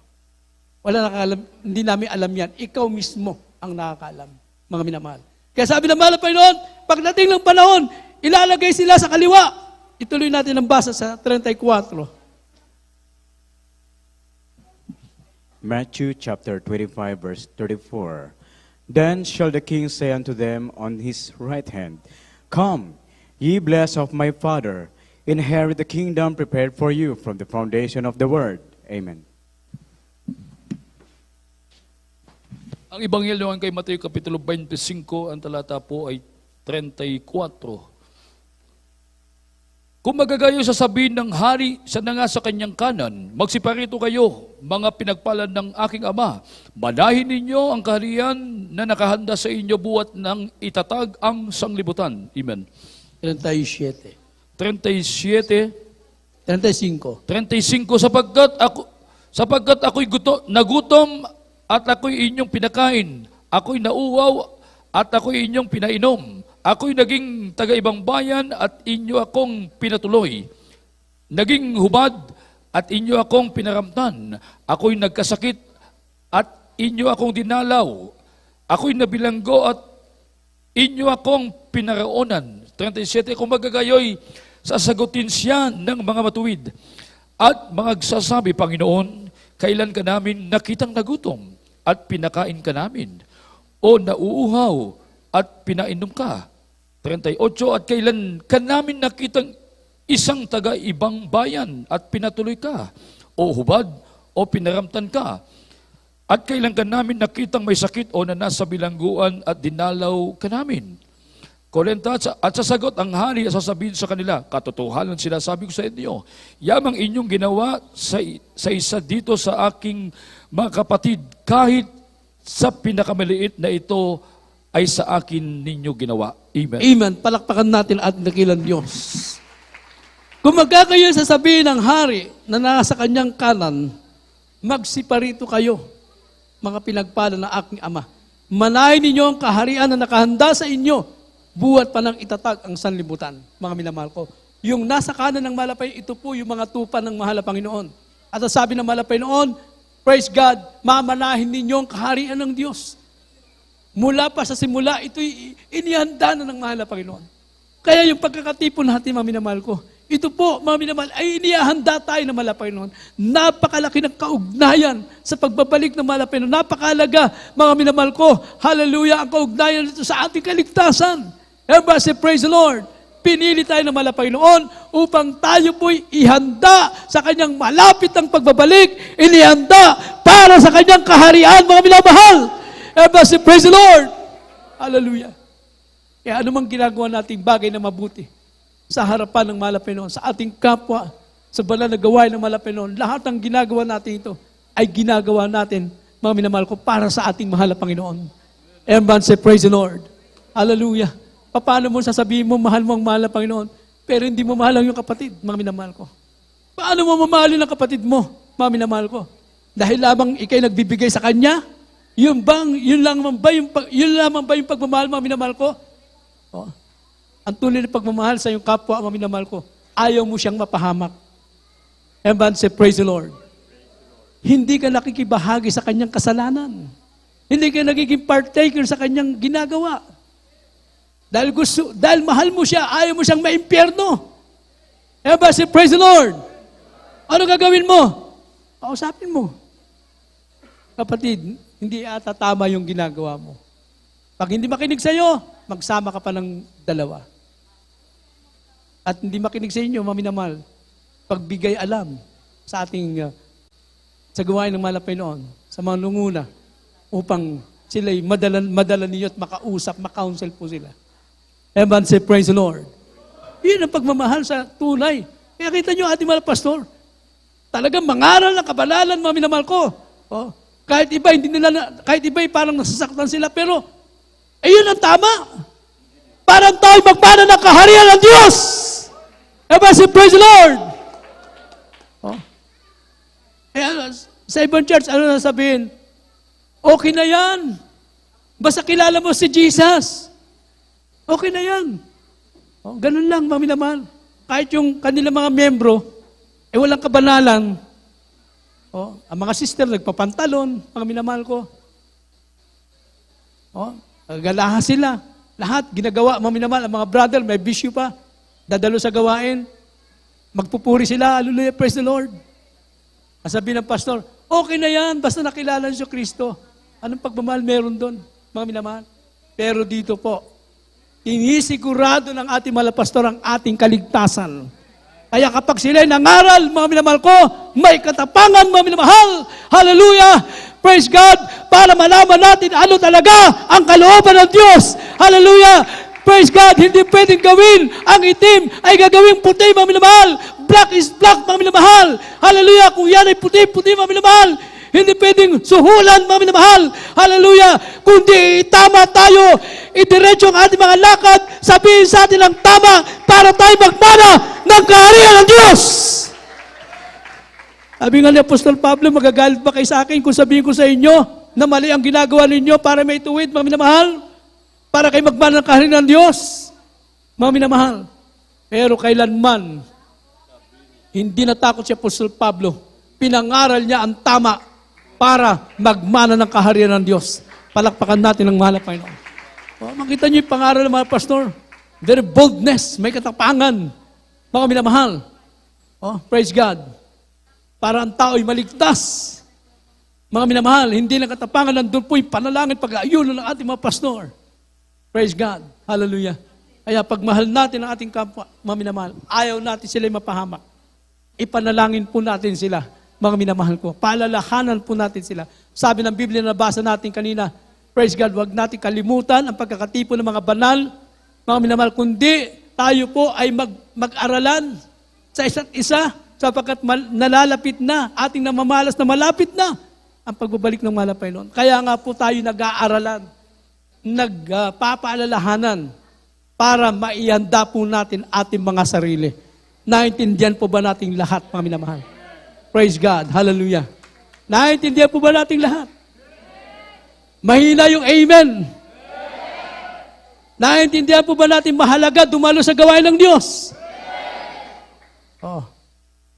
Wala nakakaalam, hindi namin alam yan. Ikaw mismo ang nakakaalam, mga minamahal. Kaya sabi ng mahal na Panginoon, pagdating ng panahon, ilalagay sila sa kaliwa. Ituloy natin ang basa sa 34. Matthew chapter 25, verse 34. Then shall the king say unto them on his right hand, Come, ye blessed of my Father, inherit the kingdom prepared for you from the foundation of the world. Amen. Ang Ebanghelyo kay Mateo Kapitulo 25, ang talata po ay 34. Kung magagayo sasabihin ng hari sa nga sa kanyang kanan, magsiparito kayo, mga pinagpalad ng aking Ama. Manahin ninyo ang kaharian na nakahanda sa inyo buhat ng itatag ang sanglibutan. Amen. 37. 37, 35. sapagkat ako'y nagutom at ako'y inyong pinakain, ako'y nauuhaw at ako'y inyong pinainom. Ako'y naging taga-ibang bayan at inyo akong pinatuloy. Naging hubad at inyo akong pinaramtan. Ako'y nagkasakit at inyo akong dinalaw. Ako'y nabilanggo at inyo akong pinaroonan. 37, kung magagayoy, sasagutin siya ng mga matuwid. At magsasabi, Panginoon, kailan ka namin nakitang nagutom at pinakain ka namin? O nauuhaw at pinainom ka? 38, at kailan ka namin nakitang isang taga-ibang bayan at pinatuloy ka? O hubad o pinaramtan ka? At kailan ka namin nakitang may sakit o na nasa bilangguan at dinalaw ka namin? 40, at sasagot ang hari at sasabihin sa kanila, katotohanan sinasabi ko sa inyo, yamang inyong ginawa sa isa dito sa aking mga kapatid, kahit sa pinakamaliit na ito ay sa akin ninyo ginawa. Amen. Amen. Palakpakan natin at dakilang Diyos. Kung magkakayo sasabihin ng hari na nasa kanyang kanan, magsiparito kayo, mga pinagpala ng aking Ama. Manahin ninyo ang kaharian na nakahanda sa inyo, buhat pa ng itatag ang sanlibutan, mga minamahal ko. Yung nasa kanan ng malapay, ito po yung mga tupa ng mahal na Panginoon. At sabi ng mahal na Panginoon, praise God, mamanahin ninyo ang kaharian ng Diyos. Mula pa sa simula, ito'y inihanda na ng mahal na Panginoon. Kaya yung pagkakatipon natin, mga minamahal ko, ito po, mga minamahal, ay inihanda tayo ng mahal na Panginoon. Napakalaki ng kaugnayan sa pagbabalik ng mahal na Panginoon. Napakalaga, mga minamahal ko, hallelujah, ang kaugnayan nito sa ating kaligtasan. Everybody say, praise the Lord. Pinili tayo ng mahal na Panginoon upang tayo po'y ihanda sa kanyang malapit ng pagbabalik, inihanda para sa kanyang kaharian, mga minamahal. Everybody say, praise the Lord. Hallelujah. Kaya anumang ginagawa nating bagay na mabuti sa harapan ng mahal na Panginoon, sa ating kapwa, sa banal na gawain ng mahal na Panginoon, lahat ng ginagawa natin ito ay ginagawa natin, mga minamahal ko, para sa ating mahal na Panginoon. Everyone say, praise the Lord. Hallelujah. Paano mo sasabihin mo, mahal mo ang mahal na Panginoon, pero hindi mo mahal ang iyong kapatid, mga minamahal ko? Paano mo mamahalin ang kapatid mo, mga minamahal ko? Dahil lamang ikay nagbibigay sa kanya? Yun lamang ba yung pagmamahal, mga minamahal ko? Oh. Ang tunay na pagmamahal sa iyong kapwa, mga minamahal ko, ayaw mo siyang mapahamak. Everyone say, praise the Lord. Hindi ka nakikibahagi sa kanyang kasalanan. Hindi ka nagiging partaker sa kanyang ginagawa. Dahil mahal mo siya, ayaw mo siyang maimpyerno. Everyone say, praise the Lord. Ano gagawin mo? Pausapin mo. Kapatid, hindi ata tama yung ginagawa mo. Pag hindi makinig sa'yo, magsama ka pa ng dalawa. At hindi makinig sa inyo, maminamahal, pagbigay alam sa ating sa gawain ng malapay noon, sa mga nunguna, upang sila'y madala ninyo at makausap, makounsel po sila. Everyone say, praise the Lord. Yun ang pagmamahal sa tunay. Kaya kita nyo, ating mga pastor, talagang mangaral ng kabanalan, mga minamahal ko. Oh, kahit iba, parang nasasaktan sila, pero ayun ang tama. Parang tayo magmana ng kaharian ng Diyos. Everyone say, praise the Lord. Oh. Sa ibang church, ano na sabihin? Okay na yan. Basta kilala mo si Jesus. Okay na yan. Oh, ganun lang, mga minamahal. Kahit yung kanilang mga membro, walang kabanalan. Oh, ang mga sister nagpapantalon, mga minamahal ko. Oh, galaha sila. Lahat ginagawa, mga minamahal. Ang mga brother, may bisyo pa. Dadalo sa gawain. Magpupuri sila. Hallelujah, praise the Lord. Sabi ng pastor, okay na yan, basta nakilala niyo si Kristo. Anong pagmamahal meron doon, mga minamahal? Pero dito po, tinisigurado ng ating mga pastor ang ating kaligtasan. Kaya kapag sila'y nangaral, mga minamahal ko, may katapangan, mga minamahal. Hallelujah! Praise God! Para malaman natin ano talaga ang kalooban ng Diyos. Hallelujah! Praise God! Hindi pwedeng gawin ang itim ay gagawing puti, mga minamahal. Black is black, mga minamahal. Hallelujah! Kung yan ay puti, mga minamahal. Hindi pwedeng suhulan, mga minamahal. Hallelujah! Kundi tama tayo, idiretso ang ating mga lakad, sabihin sa atin ang tama para tayo magmana ng kaharian ng Diyos. Sabi nga ni Apostol Pablo, magagalit ba kayo sa akin kung sabihin ko sa inyo na mali ang ginagawa ninyo para may tuwid, mga minamahal? Para kayo magmana ng kaharian ng Diyos? Mga minamahal. Pero kailanman, hindi natakot si Apostol Pablo. Pinangaral niya ang tama para magmana ng kaharian ng Diyos. Palakpakan natin ang mahal na Panginoon. Oh, makita niyo yung pangaral ng mga pastor. Their boldness, may katapangan. Mga minamahal. Oh, praise God. Para ang tao'y maligtas. Mga minamahal, hindi lang katapangan, nandun po'y panalangin pag-aayuno ng ating mga pastor. Praise God. Hallelujah. Kaya pagmahal natin ang ating kapwa, mga minamahal, ayaw natin sila'y mapahamak. Ipanalangin po natin sila, mga minamahal ko. Paalalahanan po natin sila. Sabi ng Biblia na nabasa natin kanina, praise God, huwag natin kalimutan ang pagkakatipo ng mga banal, mga minamahal, kundi tayo po ay mag-aralan sa isa't isa sapagkat nalalapit na, ating namamalas na malapit na ang pagbabalik ng malapay noon. Kaya nga po tayo nag-aaralan, nagpapaalalahanan para maihanda po natin ating mga sarili. Naintindihan po ba nating lahat, mga minamahal? Praise God. Hallelujah. Naintindihan po ba nating lahat? Mahina yung amen. Naintindihan po ba natin mahalaga dumalo sa gawain ng Diyos? Oh.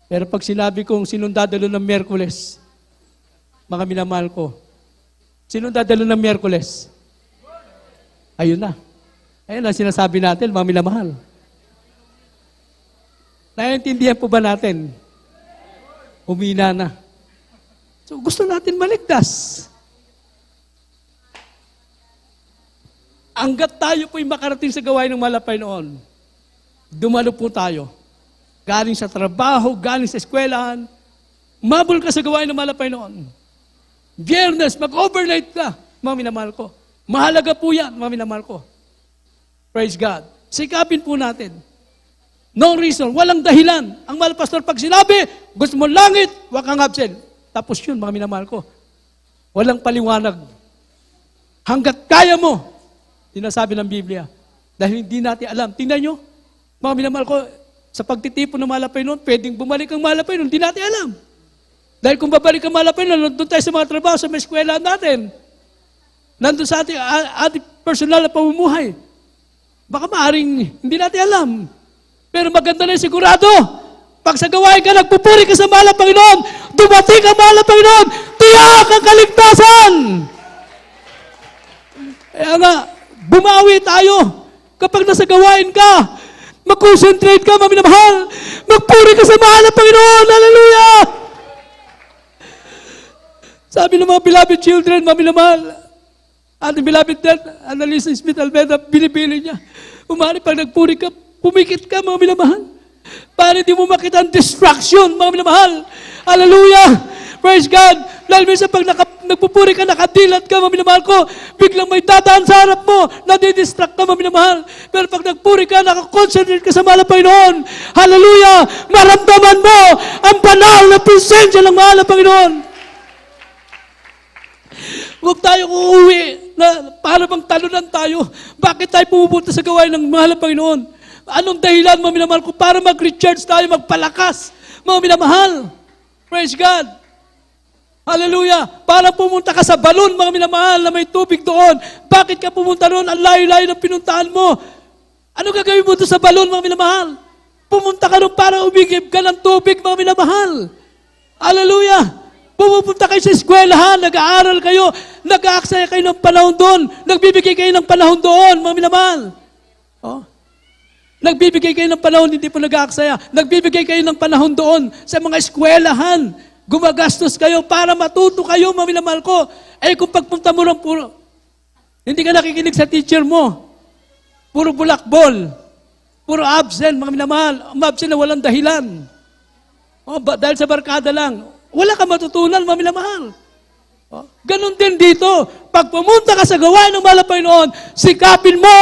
Pero pag sinabi kong sinong dadalo ng Miyerkules, mga minamahal ko, sinong dadalo ng Miyerkules? Ayun na. Ayun na sinasabi natin, mga minamahal. Naintindihan po ba natin? Humina na. So gusto natin maligtas. Hanggat tayo po'y makarating sa gawain ng malapay noon, dumalo po tayo. Galing sa trabaho, galing sa eskwelahan, mabul ka sa gawain ng malapay noon. Biyernes, mag-overnight ka, mga minamahal ko. Mahalaga po yan, mga minamahal ko. Praise God. Sikapin po natin. No reason, walang dahilan. Ang mahal pastor, pag sinabi, gusto mo langit, wag kang absent. Tapos yun, mga minamahal ko. Walang paliwanag. Hanggat kaya mo, sinasabi ng Biblia. Dahil hindi natin alam. Tingnan nyo, mga minamahal ko, Sa pagtitipon ng malapay noon, pwedeng bumalik ang malapay noon, hindi natin alam. Dahil kung babalik ang malapay noon, nandun tayo sa mga trabaho, sa mga eskwela natin. Nandun sa ating personal na pamumuhay. Baka maaring hindi natin alam. Pero maganda na yung sigurado. Pag sa gawain ka, nagpupuri ka sa mahal na Panginoon, dumating ang mahal na Panginoon, tiyak ang kaligtasan! Kaya nga, bumawi tayo. Kapag nasa gawain ka, mag-concentrate ka, mga minamahal. Magpuri ka sa mahal na Panginoon. Hallelujah! Sabi ng mga beloved children, mga minamahal, ating beloved dad, Annalisa Smith Almeda, binibili niya. Umari, pag nagpuri ka, pumikit ka, mga minamahal. Para hindi mo makita ang distraction, mga minamahal. Hallelujah! Praise God! Dahil minsan pag nagpupuri ka, nakadilat ka, mga minamahal ko, biglang may dadaan sa harap mo, nadidistract ka, mga minamahal. Pero pag nagpuri ka, nakakonsentrate ka sa mahal na Panginoon, hallelujah! Maramdaman mo ang banal na presensya ng mahal na Panginoon. Huwag tayo uuwi na para bang talunan tayo. Bakit tayo pumupunta sa gawain ng mahal na Panginoon? Anong dahilan, mga minamahal ko, para mag-recharge tayo, magpalakas, mga minamahal? Praise God! Hallelujah! Para pumunta ka sa balon, mga minamahal, na may tubig doon. Bakit ka pumunta doon? Ang layo-layo ng pinuntahan mo. Ano gagawin mo doon sa balon, mga minamahal? Pumunta ka doon para umigib ka ng tubig, mga minamahal. Hallelujah! Pumupunta kayo sa eskwelahan, nag-aaral kayo, nag-aaksaya kayo ng panahon doon, nagbibigay kayo ng panahon doon, mga minamahal. Oh. Nagbibigay kayo ng panahon, hindi po nag-aaksaya. Nagbibigay kayo ng panahon doon sa mga eskwelahan. Gumagastos kayo para matuto kayo, mga minamahal ko. Eh kung pagpunta mo lang puro, hindi ka nakikinig sa teacher mo. Puro bulakbol. Puro absent, mga minamahal. Absent na walang dahilan. Oh, dahil sa barkada lang. Wala ka matutunan, mga minamahal. Oh, ganun din dito. Pag pumunta ka sa gawain ng mahal na Panginoon, sikapin mo,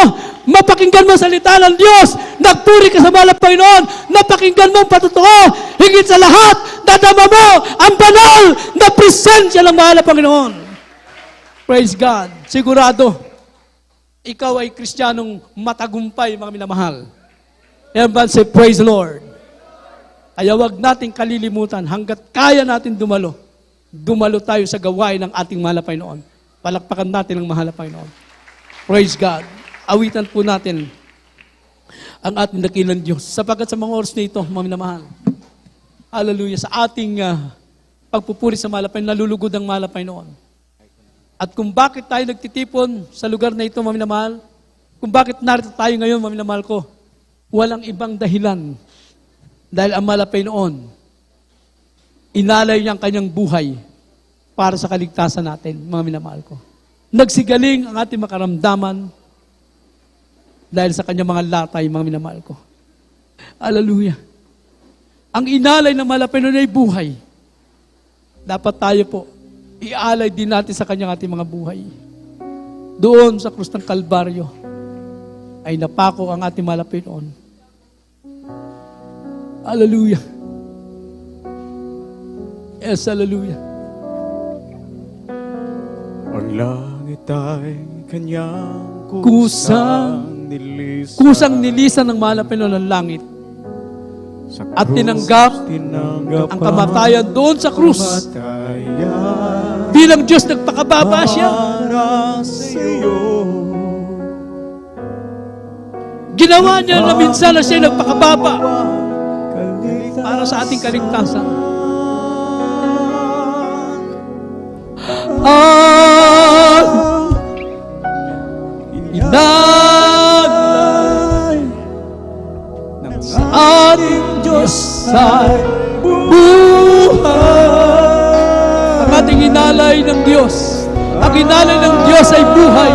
mapakinggan mo ang salita ng Diyos, nagpuri ka sa mahal na Panginoon, napakinggan mo ang patotoo, higit sa lahat, dadama mo ang banal na presensya ng mahal na Panginoon. Praise God. Sigurado, ikaw ay Kristiyanong matagumpay, mga minamahal. Everyone say, praise the Lord. Kaya wag nating kalilimutan hanggat kaya natin dumalo. Dumalo tayo sa gawain ng ating mahal na Panginoon. Palakpakan natin ang mahal na Panginoon. Praise God. Awitan po natin ang ating dakilang Diyos. Sapagkat sa mga oras na ito, mga minamahal, hallelujah, sa ating pagpupuri sa mahal na Panginoon, nalulugod ang mahal na Panginoon. At kung bakit tayo nagtitipon sa lugar na ito, mga minamahal, kung bakit narito tayo ngayon, mga minamahal ko, walang ibang dahilan. Dahil ang mahal na Panginoon, inalay niya ang kanyang buhay para sa kaligtasan natin, mga minamahal ko. Nagsigaling ang ating makaramdaman dahil sa kanyang mga latay, mga minamahal ko. Hallelujah. Ang inalay ng mahal na Panginoon ay buhay. Dapat tayo po, ialay din natin sa kanyang ating mga buhay. Doon sa krus ng Kalbaryo ay napako ang ating mahal na Panginoon. Hallelujah. Yes, hallelujah. Ang langit ay kanyang kusang nilisan ng mahal na Panginoon ng langit. At tinanggap ang kamatayan doon sa krus. Bilang Diyos, nagpakababa siya. Ginawa niya na minsan na siya nagpakababa para sa ating kaligtasan. Inaglay ng ating Diyos ay buhay. Ang ating inalay ng Diyos, ang inalay ng Diyos ay buhay.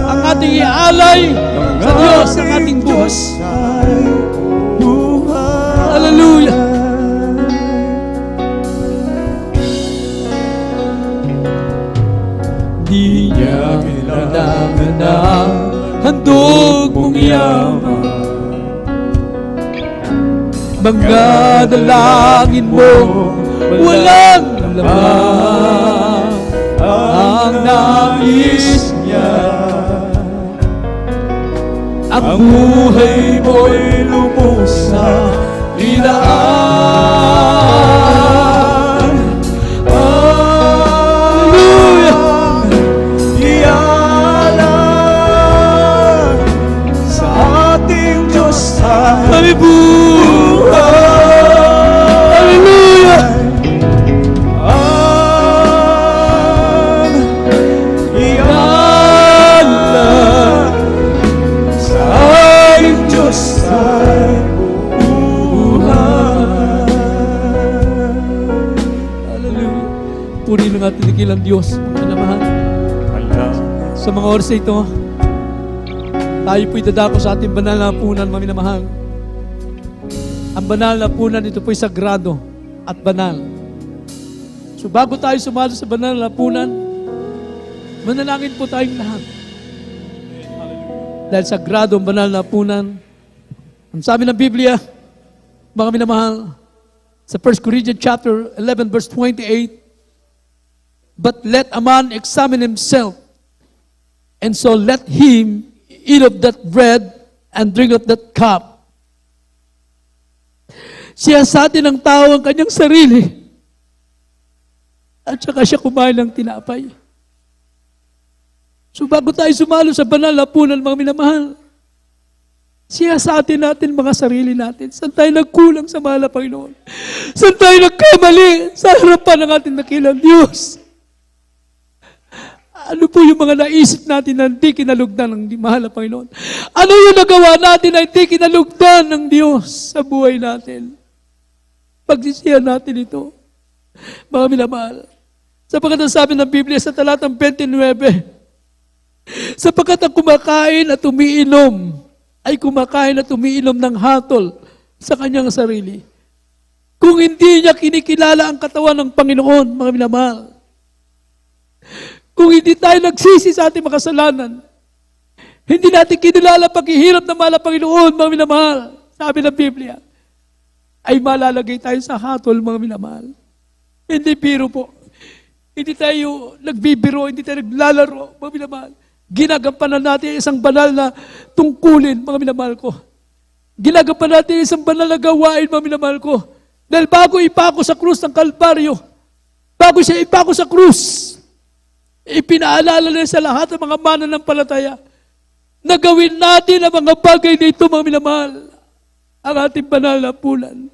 Ang ating ialay sa Diyos, ang ating buhay. Hallelujah. Di niya kailangan ng handog mong yaman. Mga dalangin mo walang laman. Ang nais niya ang buhay mo'y lubos sa idaan. Hallelujah! Iyalan sa ating Diyos ay Kami buhay. Hallelujah! ang iyalan sa ating Diyos ay buhay. Hallelujah! Puri ng ating dakilang Diyos, mga minamahal. Sa mga oras na ito, tayo po'y dadako sa ating banal na hapunan, mga minamahal. Ang banal na hapunan, ito po'y sagrado at banal. So bago tayo sumalo sa banal na hapunan, manalangin po tayong lahat. Dahil sagrado ang banal na hapunan. Ang sabi ng Biblia, mga minamahal, sa 1 Corinthians chapter 11 verse 28, but let a man examine himself, and so let him eat of that bread and drink of that cup. Siya sa atin ng tao ang kanyang sarili, at saka siya kumain ng tinapay. So bago tayo sumalo sa banal na hapunan, mga minamahal, siya sa atin natin mga sarili natin. Saan tayo nagkulang sa mahal na Panginoon? Saan tayo nagkamali sa harapan ng ating dakilang Diyos? Ano po yung mga naisip natin na hindi kinalugdan ng mahal na Panginoon? Ano yung nagawa natin na hindi kinalugdan ng Diyos sa buhay natin? Pagsisihan natin ito, mga minamahal. Sapagkat ang sabi ng Biblia sa talatang 29, sapagkat ang kumakain at umiinom ay kumakain at umiinom ng hatol sa kanyang sarili. Kung hindi niya kinikilala ang katawan ng Panginoon, mga minamahal. Kung hindi tayo nagsisi sa ating makasalanan, hindi natin kinilala paghihirap ng mahal na Panginoon, mga minamahal, sabi ng Biblia, ay malalagay tayo sa hatol, mga minamahal. Hindi biro po. Hindi tayo nagbibiro, hindi tayo naglalaro, mga minamahal. Ginagampanan natin isang banal na tungkulin, mga minamahal ko. Ginagampanan natin isang banal na gawain, mga minamahal ko. Dahil bago ipako sa krus ng Kalbaryo, bago siya ipako sa krus, ipinaalala na sa lahat ng mga mananampalataya na gawin natin ang mga bagay na ito, mga minamahal, ang ating banal na hapunan.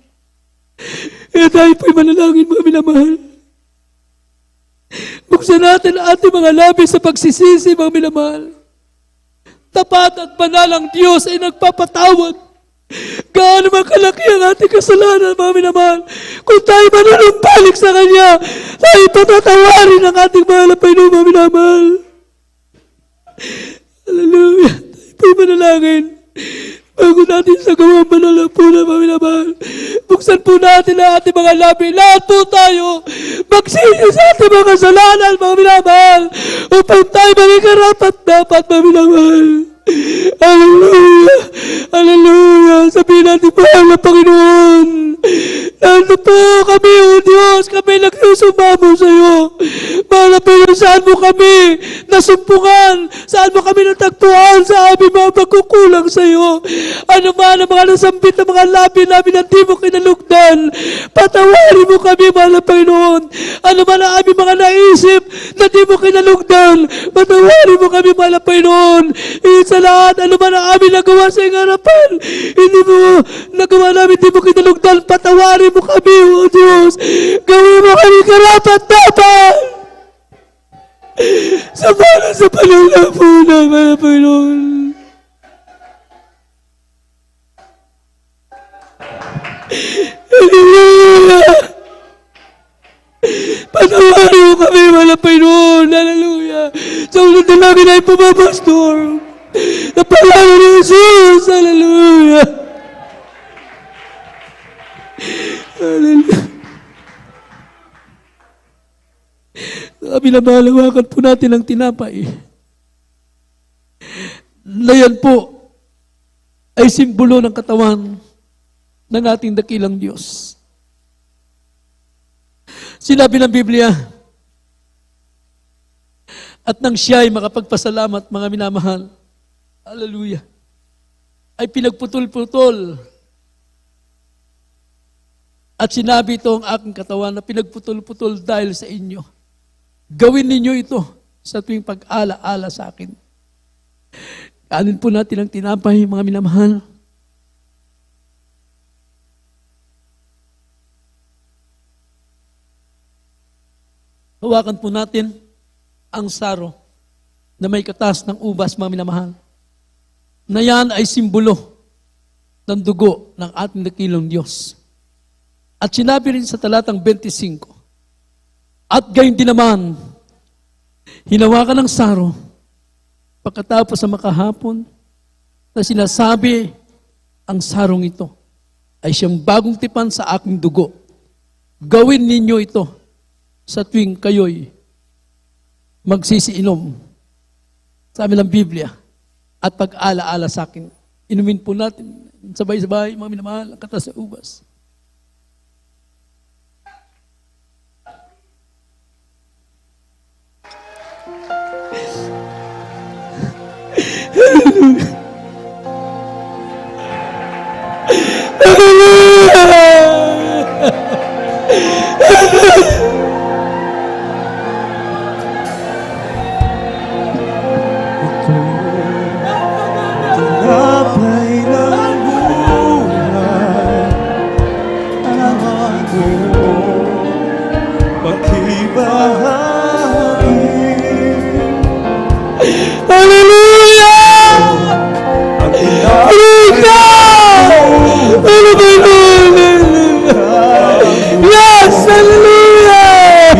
Kaya tayo po'y manalangin, mga minamahal. Buksan natin ang ating mga labi sa pagsisisi, mga minamahal. Tapat at banal ang Diyos ay nagpapatawad. Gaano man kalaki ang ating kasalanan, mga minamahal. Kung tayo manunumbalik sa Kanya, tayo patatawarin ang ating mahal na Panginoon, mga minamahal. Hallelujah. Tayo po'y manalangin. Bago natin sa gawang banal na hapunan, mga minamahal. Buksan po natin ang ating mga labi. Lahat po tayo magsisi sa ating mga kasalanan, mga minamahal. Upang tayo maging karapat-dapat, mga minamahal. Hallelujah! Hallelujah! Sabihin natin, mahal na Panginoon, nando po kami, O Diyos, kami nagsusumamo sa iyo. Mahal na Panginoon, saan mo kami nasumpungan? Saan mo kami natagpuan sa aming mga pagkukulang sa iyo? Ano man ang mga nasambit na mga labi namin na di mo kinalugdan, patawarin mo kami, mahal na Panginoon. Ano man ang aming mga naisip na di mo kinalugdan, patawarin mo kami, mahal na Panginoon. Sa lahat, ano man ang aming nagawa sa iyong harapan, hindi mo nagawa namin, hindi mo kinalugdan, patawarin mo kami, O Diyos. Gawin mo kami karapat-dapat. Sa panahon na po na, Panginoon. Hallelujah! Patawarin mo kami, mahal na Panginoon. Hallelujah! Sa ulit na namin ay pumapastor. Sa pangalan ni Jesus. Hallelujah. Hallelujah. Binabalawakan po natin ang tinapay. Na yan po ay simbolo ng katawan ng ating dakilang Diyos. Sinabi ng Biblia, at nang siya ay makapagpasalamat, mga minamahal, hallelujah, ay pinagputol-putol. At sinabi ito ang aking katawan na pinagputol-putol dahil sa inyo. Gawin ninyo ito sa tuwing pag-ala-ala sa akin. Kanin po natin ang tinapay, mga minamahal. Hawakan po natin ang saro na may katas ng ubas, mga minamahal. Na yan ay simbolo ng dugo ng ating dakilang Diyos. At sinabi rin sa talatang 25, at gayon din naman, hinawakan ng saro, pagkatapos sa makahapon, na sinasabi, ang sarong ito ay siyang bagong tipan sa aking dugo. Gawin ninyo ito sa tuwing kayo'y magsisiinom sa amin ng Biblia at pag-ala-ala sa akin. Inumin po natin sabay-sabay, mga minamahal, ang katas sa ubas. Tinapay ng buhay ang ako pakibahagi. Hallelujah! Ang tinapay Yes! Hallelujah!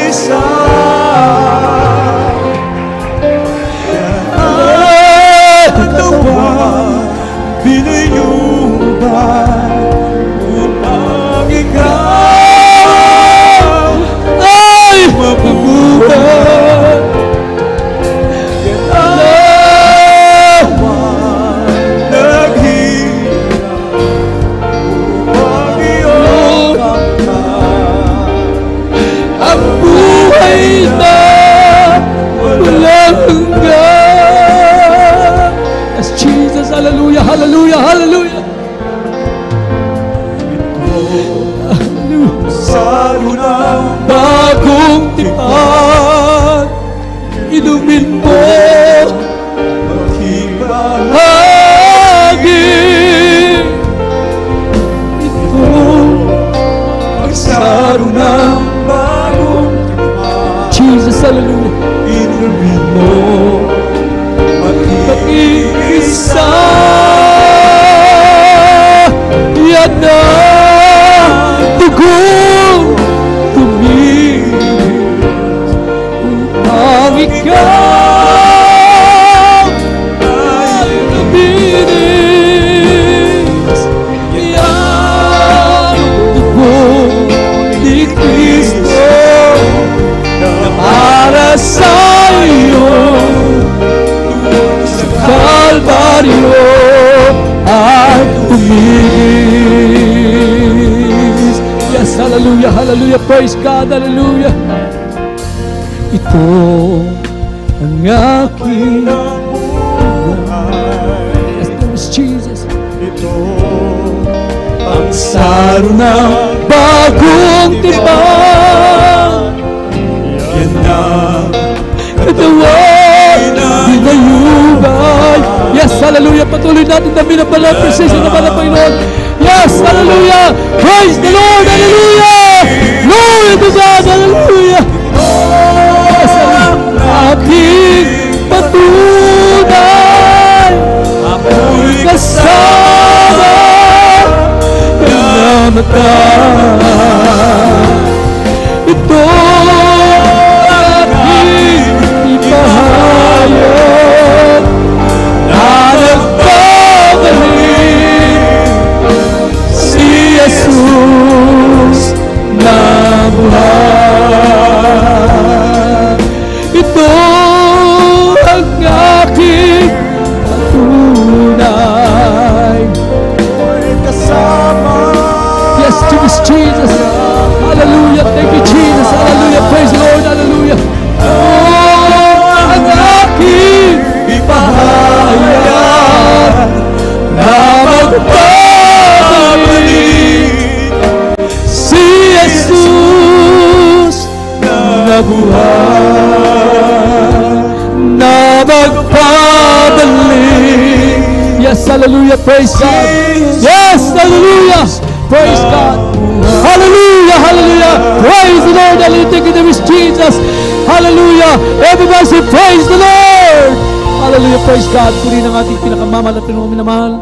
isa binayuban upang ikaw Ay! mapaguban. Yan ang naghirap upang iyong kamtan. Ang buhay na walang hanggan. Yes, Jesus, hallelujah, hallelujah, hallelujah. Saro ng Bagong tipan, inumin mo makibahagi. ito. Ang saro ng bagong tipan, Jesus, hallelujah. inumin mo Mag-iisa, yan na tugong tumilis upang ikaw ay luminis. Yan tugong ni Kristo na para sa iyo sa Kalbaryo ay tumilis. Yes, hallelujah, hallelujah, praise God, hallelujah. Ito ang aking buhay. yes, there is Jesus. Ito ang saro Saro ng bagong tipan, yan ang katawan, dinayubay. Yes, hallelujah, patuloy natin na binabanal, precision na banal, Panginoon. Yes, hallelujah, praise the Lord, hallelujah, glory to God, hallelujah. Yes, ang aking patunay, ako'y kasama ng namatay. Ito ang aking ipahayag na nagbabalik si Jesus na buhay. Ito ang aking patunay. kasama. Yes, Jesus, Jesus. hallelujah, praise God. Yes, hallelujah, praise God. Hallelujah, hallelujah, praise the Lord. Hallelujah, thank you, name is Jesus. Hallelujah, everybody say praise the Lord. Hallelujah, praise God. Purihin ang ating pinakamamalaking mga minamahal.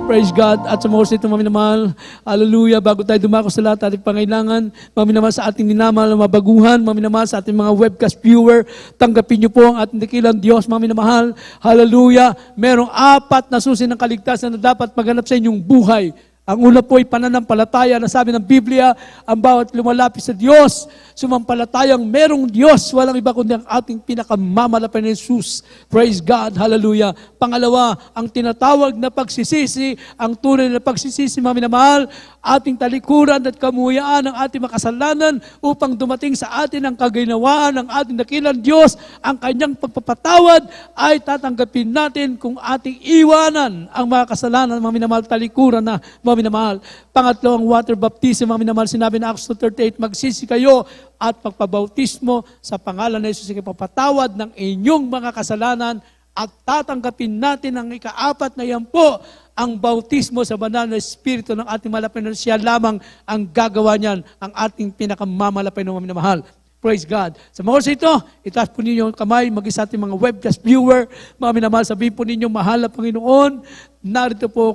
Praise God. At sa mga oras nito, mga minamahal, hallelujah, bago tayo dumako sa lahat ating pangailangan, mga minamahal sa ating minamahal na mabaguhan, mga minamahal sa ating mga webcast viewer, tanggapin niyo po ang ating dakilang Diyos, mga minamahal. Hallelujah. Merong 4 na susi ng kaligtasan na dapat maganap sa inyong buhay. Ang una po ay pananampalataya na sabi ng Biblia, ang bawat lumalapit sa Diyos, sumampalatayang merong Diyos, walang iba kundi ang ating pinakamamalapit na Jesus. Praise God, hallelujah. Pangalawa, ang tinatawag na pagsisisi, ang tunay na pagsisisi, mga minamahal, ating talikuran at kamuyaan ng ating makasalanan upang dumating sa atin ang kaginawaan ng ating dakilang Diyos, ang kanyang pagpapatawad ay tatanggapin natin kung ating iwanan ang mga kasalanan, mga minamahal, talikuran na, mga minamahal. Pangatlo, ang water baptism, mga minamahal, sinabi na Acts 2:38, magsisi kayo at pagpabautismo sa pangalan ng Jesus, ipapatawad ng inyong mga kasalanan at tatanggapin natin ang ika-4 na yan po, ang bautismo sa banal na Espiritu ng ating malapit na siya lamang ang gagawa niyan, ang ating pinakamamalapit na minamahal. Praise God. Sa mga oras ito, itaas po ninyo ang kamay, mag-isa ating mga webcast viewer, mga minamahal, sabihin po ninyo, mahal na Panginoon, narito po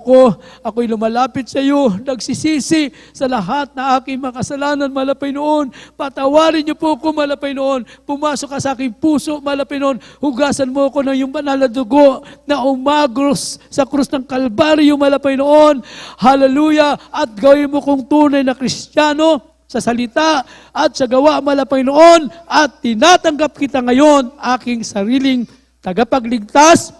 ako'y lumalapit sa iyo, nagsisisi sa lahat na aking mga kasalanan, mahal na Panginoon, patawarin niyo po ako, mahal na Panginoon, pumasok ka sa aking puso, mahal na Panginoon, hugasan mo ako ng iyong banal na dugo na umagros sa krus ng Kalbaryo, mahal na Panginoon, hallelujah, at gawin mo kong tunay na Kristiyano, sa salita at sa gawa, mahal na Panginoon, at tinatanggap kita ngayon, aking sariling tagapagligtas,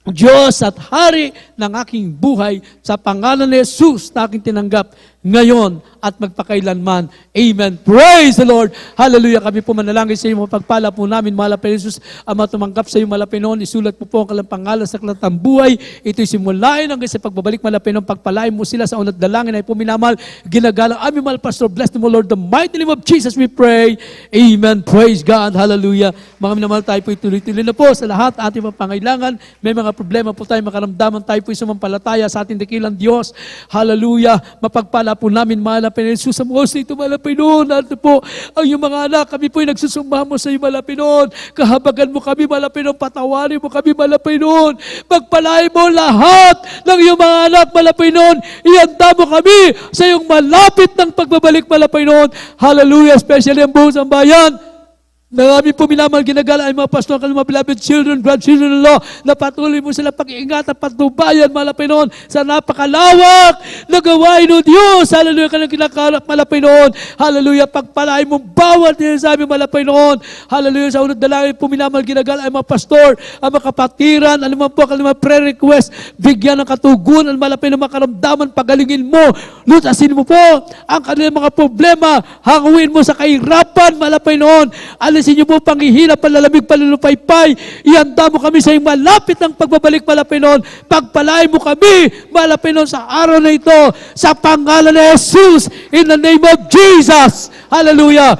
Diyos at Hari ng aking buhay, sa pangalan ni Jesus na aking tinanggap ngayon at magpakailanman. Amen. Praise the Lord. Hallelujah. Kami po manalangin sa iyo, mapagpala po namin, mahal na Jesus, Ama, tumanggap sa iyo, mahal na Panginoon, isulat po po ang kalang pangalan sa kalatang buhay. Ito'y simulain hanggang sa pagbabalik, mahal na Panginoon, pagpalain mo sila sa unat dalangin ay puminamal, ginagalang aming mahal Pastor, bless them, O Lord, the mighty name of Jesus we pray. Amen. Praise God. Hallelujah. Mga minamahal, tayo po ituloy-tuloy na po sa lahat ating mga pangailangan. May mga problema po tayo, makaramdaman tayo po sumampalataya sa ating dakilang Diyos. Hallelujah. Mapagpala po namin, mahal na Panginoon, Jesus, sa mga oras ito, mahal na Panginoon, natin po ang iyong mga anak, kami po ay nagsusumba mo sa iyo, mahal na Panginoon, kahabagan mo kami, mahal na Panginoon, patawarin mo kami, mahal na Panginoon, pagpalain mo lahat ng iyong mga anak, mahal na Panginoon, ihanda mo kami sa iyong malapit ng pagbabalik, mahal na Panginoon. Hallelujah, especially ang buong sambayan, marami po minamahal, ginagala ay mga pastor, mga beloved children, grandchildren-in-law, na patuloy mo sila pag-iingat at patnubayan, mahal na Panginoon, sa napakalawak na gawain o Diyos. Hallelujah, kanyang kinakalap, mahal na Panginoon. Hallelujah, pagpalain mo bawat din sa aming, mahal na Panginoon. Hallelujah, sa unang dalangin po minamahal, ginagala ay mga pastor, ang mga kapatiran, alam po, ang mga prayer request, bigyan ng katugunan, mahal na Panginoon, makaramdaman, pagalingin mo, lutasin mo po ang kanilang mga problema, hanguin mo sa kahirapan, mahal na Panginoon. Alisin niyo po panghihirap, panlalamig, panlulupaypay. Ihanda mo kami sa iyong malapit ng pagbabalik, mahal na Panginoon. Pagpalain mo kami, mahal na Panginoon, sa araw na ito, sa pangalan ni Jesus, in the name of Jesus. Hallelujah.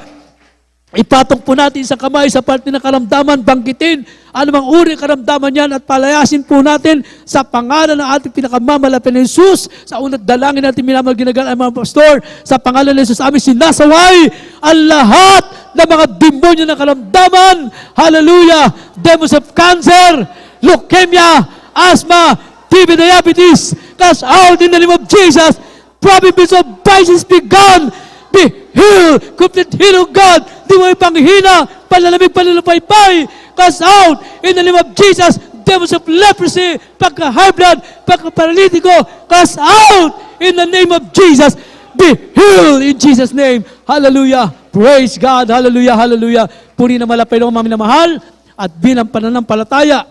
Ipatong po natin sa kamay sa parte ng karamdaman, banggitin anumang uri karamdaman yan at palayasin po natin sa pangalan ng ating pinakamamalapit na Jesus. Sa unat dalangin natin minamahal, ginagala ay mga pastor, sa pangalan ng Jesus amin sinasaway ang lahat ng mga demonyo ng karamdaman. Hallelujah! Demons of cancer, leukemia, asthma, TB, diabetes, cast out in the name of Jesus. Province of vices be gone. Be healed, complete heal of God. Di mo ipanghina, panlalamig, panlulupaypay, cast out in the name of Jesus. Demons of leprosy, pagka-high blood, pagka-paralitiko, cast out in the name of Jesus. Be healed in Jesus' name. Hallelujah. Praise God. Hallelujah. Hallelujah. Puri na malapay ng mga minamahal at bilang pananampalataya,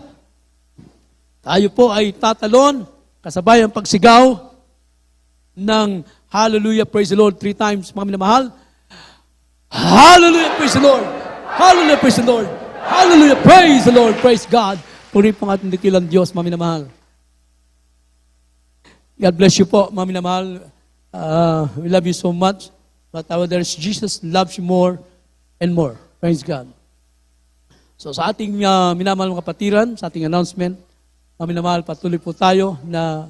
tayo po ay tatalon kasabay ang pagsigaw ng Hallelujah, praise the Lord 3 times, mga minamahal. Hallelujah, praise the Lord. Hallelujah, praise the Lord. Hallelujah, praise the Lord. Praise God. Puri po ang ating dakilang Diyos, mga minamahal. God bless you po, mga minamahal. We love you so much. But our dear Jesus loves you more and more. Praise God. So sa ating minamahal mga kapatiran, sa ating announcement, mga minamahal, patuloy po tayo na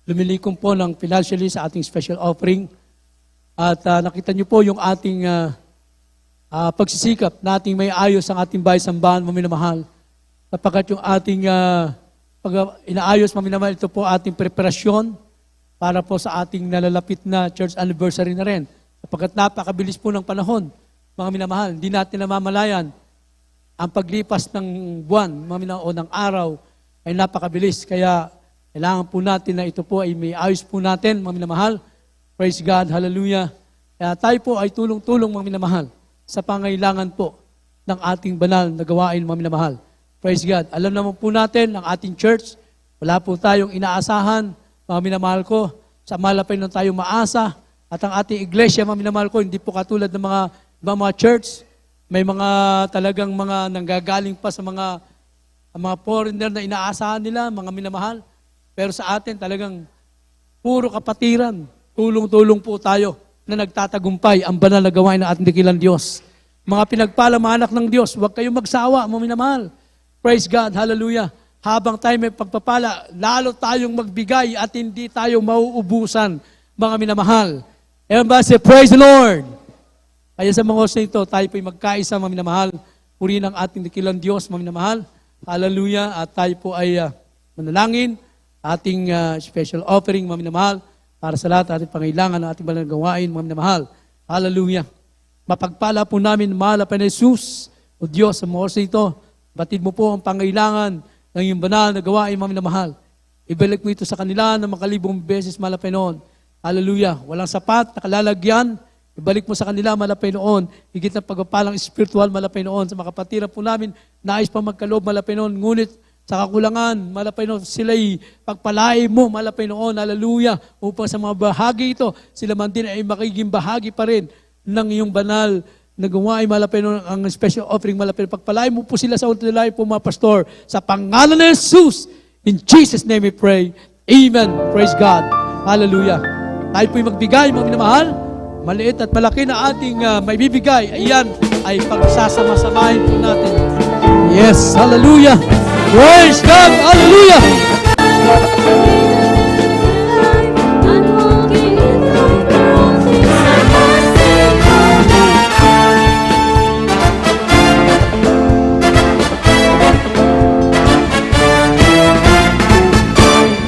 lumilikom po ng financially sa ating special offering. At nakita niyo po yung ating pagsisikap na ating may ayos ang ating bahay sambahan, mga minamahal. Sapagkat yung ating pag inaayos, mga minamahal, ito po ating preparasyon para po sa ating nalalapit na church anniversary na rin. Sapagkat napakabilis po ng panahon, mga minamahal. Hindi natin namamalayan ang paglipas ng buwan, mga minamahal, o ng araw ay napakabilis. Kaya kailangan po natin na ito po ay may ayos po natin, mga minamahal. Praise God, hallelujah. Kaya tayo po ay tulong-tulong, mga minamahal, sa pangailangan po ng ating banal na gawain, mga minamahal. Praise God. Alam naman po natin, ang ating church, wala po tayong inaasahan, mga minamahal ko, sa malapay nang tayo maasa. At ang ating iglesia, mga minamahal ko, hindi po katulad ng mga church. May mga talagang mga nanggagaling pa sa mga foreigner na inaasahan nila, mga minamahal. Pero sa atin talagang puro kapatiran. Tulong-tulong po tayo na nagtatagumpay ang banal na gawain ng ating dakilang Diyos. Mga pinagpala, mga anak ng Diyos, huwag kayong magsawa, mga minamahal. Praise God, hallelujah. Habang tayo may pagpapala, lalo tayong magbigay at hindi tayo mauubusan, mga minamahal. Ayan ba? Say, praise the Lord. Kaya sa mga oras na ito, tayo po'y magkaisa, mga minamahal. Purihin ang ating dakilang Diyos, mga minamahal. Hallelujah. At tayo po ay manalangin ating special offering, mga minamahal, para sa lahat ating pangailangan ng ating banal na gawain, mga minamahal. Hallelujah. Mapagpala po namin, mahal na Jesus, o Diyos, sa mga oras na ito, batid mo po ang pangailangan ng iyong banal na gawain, mga minamahal. Ibalik mo ito sa kanila ng makalibong beses, mahal na Panginoon. Hallelujah. Walang sapat na kalalagyan. Ibalik mo sa kanila, mahal na Panginoon. Higit na pagpapalang spiritual, mahal na Panginoon. Sa mga kapatiran po namin, nais pa magkaloob, mahal na Panginoon. Ngunit sa kakulangan, mahal na Panginoon, sila'y pagpalain mo, mahal na Panginoon. Hallelujah. Upang sa mga bahagi ito, sila man din ay makiging bahagi pa rin ng iyong banal na gawain, mahal na Panginoon, ang special offering, mahal na Panginoon. Pagpalain mo po sila sa ultilayo po, mga pastor. Sa pangalan ng Jesus, in Jesus' name we pray. Amen. Praise God. Hallelujah. Tayo po'y magbigay, mga minamahal. Maliit at malaki na ating may bibigay. Ayan ay pagsasama-samahin po natin. Yes, hallelujah. Praise God, hallelujah.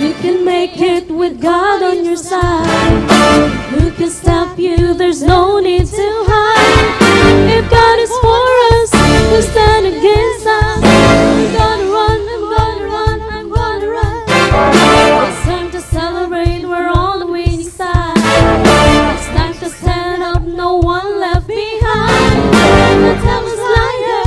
You can make it with God on your side. Who can stop you? There's no need to hide. If God is for us, who's stand against us? I'm gonna run, I'm gonna run, I'm gonna run. It's time to celebrate, we're on the winning side. It's time to stand up, no one left behind. The devil's liar,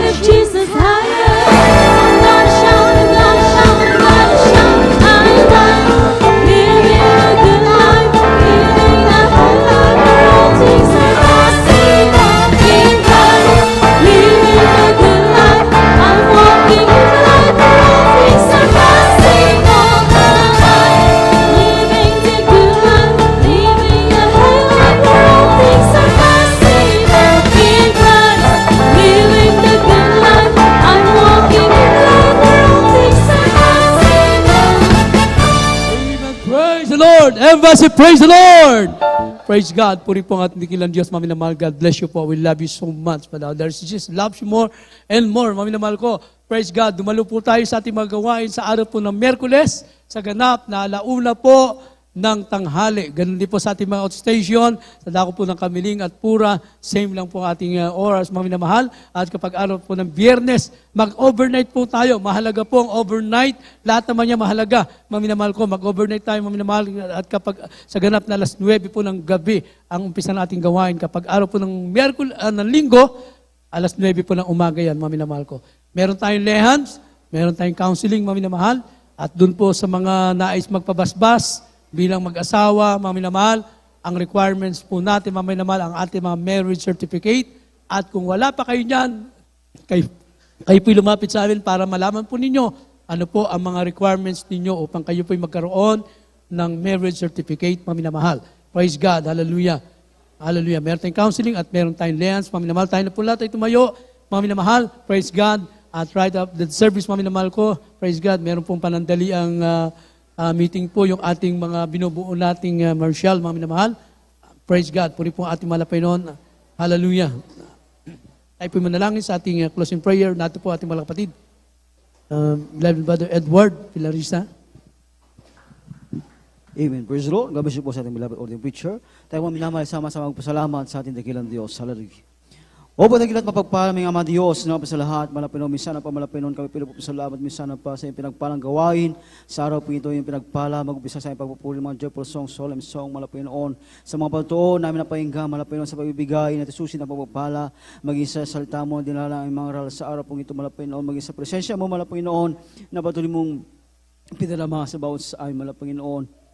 lift Jesus higher. I'm gonna shout, I'm gonna shout, I'm gonna shout. I'm living a good life, living a whole life. All things are possible in Christ. Living a good life, I'm walking in the light. All things are possible in Christ. Living the good life, living a whole life. All things are possible in Christ. Living the good life, I'm walking in the light. All things are possible. Amen. Praise the Lord. Embassy, praise the Lord. Praise God. Puri po ang ating dakilang Diyos, mga minamahal. God bless you po. We love you so much. But there's Jesus loves you more and more, mga minamahal ko. Praise God. Dumalo po tayo sa ating mga gawain sa araw po ng Miyerkules, sa ganap na alauna po ng tanghali. Ganun din po sa ating mga outstation, sa dako po ng Kamiling at Pura, same lang po ang ating oras, mga minamahal. At kapag araw po ng Biyernes, mag-overnight po tayo. Mahalaga po ang overnight. Lahat naman niya mahalaga, mga minamahal ko. Mag-overnight tayo, mga minamahal. At kapag sa ganap na alas 9 po ng gabi, ang umpisa nating gawain. Kapag araw po ng ng Linggo, alas 9 po ng umaga yan, mga minamahal ko. Meron tayong lehans, meron tayong counseling, mga minamahal. At dun po sa mga nais magpabasbas, bilang mag-asawa, mga minamahal, ang requirements po natin, mga minamahal, ang ating mga marriage certificate. At kung wala pa kayo niyan, kayo po'y lumapit sa amin para malaman po ninyo ano po ang mga requirements ninyo upang kayo po'y magkaroon ng marriage certificate, mga minamahal. Praise God, hallelujah. Hallelujah. Meron tayong counseling at meron tayong lens, mga minamahal. Tayo na po lahat ay tumayo, mga minamahal. Praise God. At right after the service, mga minamahal ko, praise God, meron pong panandaliang meeting po yung ating mga binubuo nating Marshall, mga minamahal. Praise God, puri po ang ating malapay noon. Hallelujah. Tayo po manalangin sa ating closing prayer. Nato po ating mga kapatid. Beloved Brother Edward Pilarisa. Amen. Praise the Lord. God bless you po sa ating beloved ordained preacher. Tayo mga minamahal, sama-sama magpasalamat sa ating dakilang Diyos. Hallelujah. O po dakilat mapagpalaming Ama Diyos, na pa sa lahat, malapinon, minsan na pa malapinon, kami pinagpapasalamat, minsan na pa sa iyong pinagpalang gawain. Sa araw po ito yung pinagpala, mag-upisa sa iyong pagpupuli, mga joyful song, solemn song, malapinoon. Sa mga pagtuon, namin na pahinga, malapinon sa pagbibigay, na susi na pagpapala, maging sa salita mo, dinala ang mga aral sa araw po ito, malapinoon, maging sa presensya mo, malapinoon, na patuloy mong pinalama sa bawat sa aming malapinoon.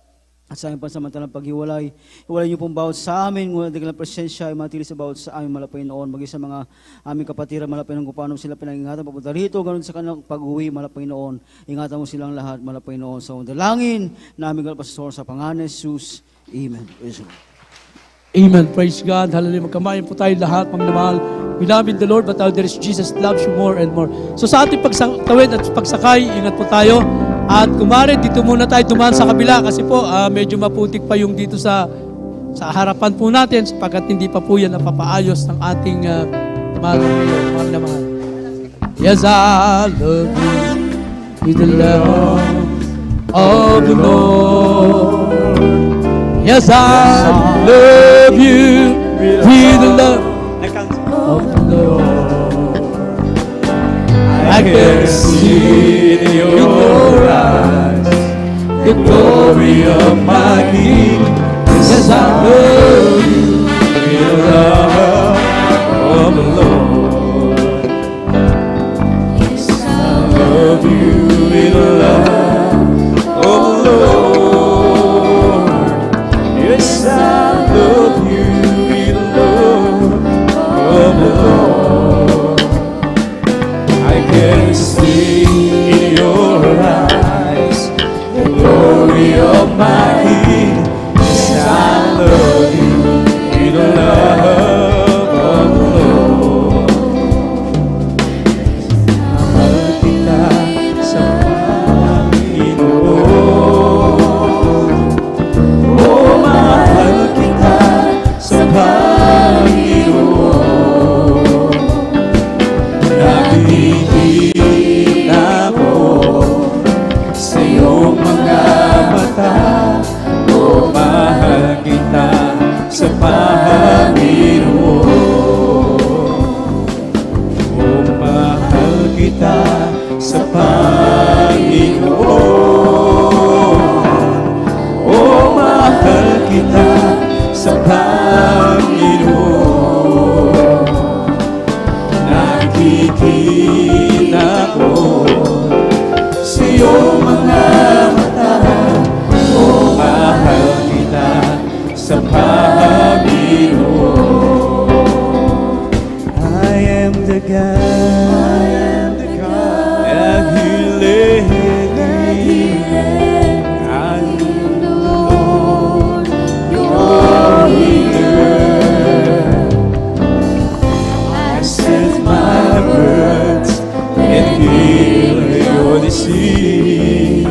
At sa aming pansamantalang paghiwalay, hiwalay niyo pong bawat sa amin, ngunit dakilang presensya ay matili sa bawat sa aming malapay noon, maging sa mga aming kapatiran malapay noon kung paano sila pinangingatan papunta rito, ganun sa kanilang pag-uwi malapay noon, ingatan mo silang lahat malapay noon sa dalangin namin kalpasasor sa pangalan ni Jesus. Amen. Amen. Praise God. Hallelujah. Magkamayan po tayo lahat, mga minamahal. We love in the Lord, but out there is Jesus loves you more and more. So sa ating pagtawid at pagsakay, ingat po tayo. At kumare, dito muna tayo tumaan sa kabila kasi po medyo maputik pa yung dito sa harapan po natin sapagkat hindi pa po yan napapaayos ng ating mahal na mahal. Yes, I love you with the love of the Lord. Yes, I love you with the love of the Lord. I can see in your eyes the glory of my King. Yes, I love you with the love of the Lord. Yes, I love you with the love of the Lord. Yes, I love you with the love of the Lord. I can see in your eyes the glory of my King. Yes, I love you with the love of the Lord. Mahal kita sa Panginoon. Oh, mahal kita sa Panginoon. Nakikita ko sa iyong mga mata. Oh, mahal kita sa Panginoon. Oh, mahal kita sa Panginoon. Oh, mahal kita sa Panginoon. Nakikita ko sa iyong mga mata. Oh, mahal kita sa Panginoon. I am the God, naghilingin. I am the Lord, your healer. I sent my words and heal your disease.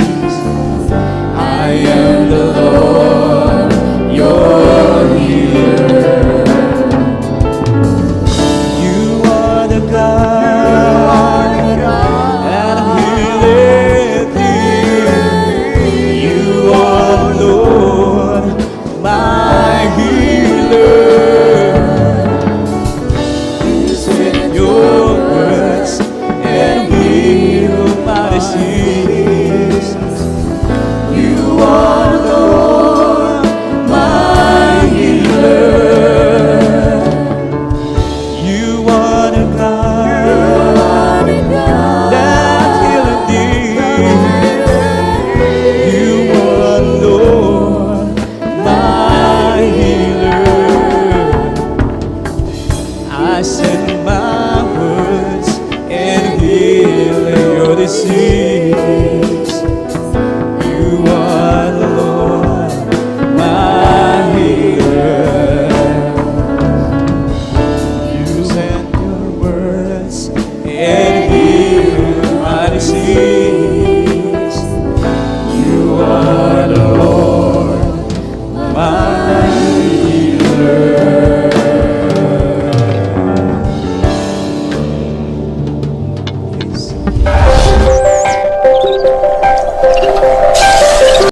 Amen.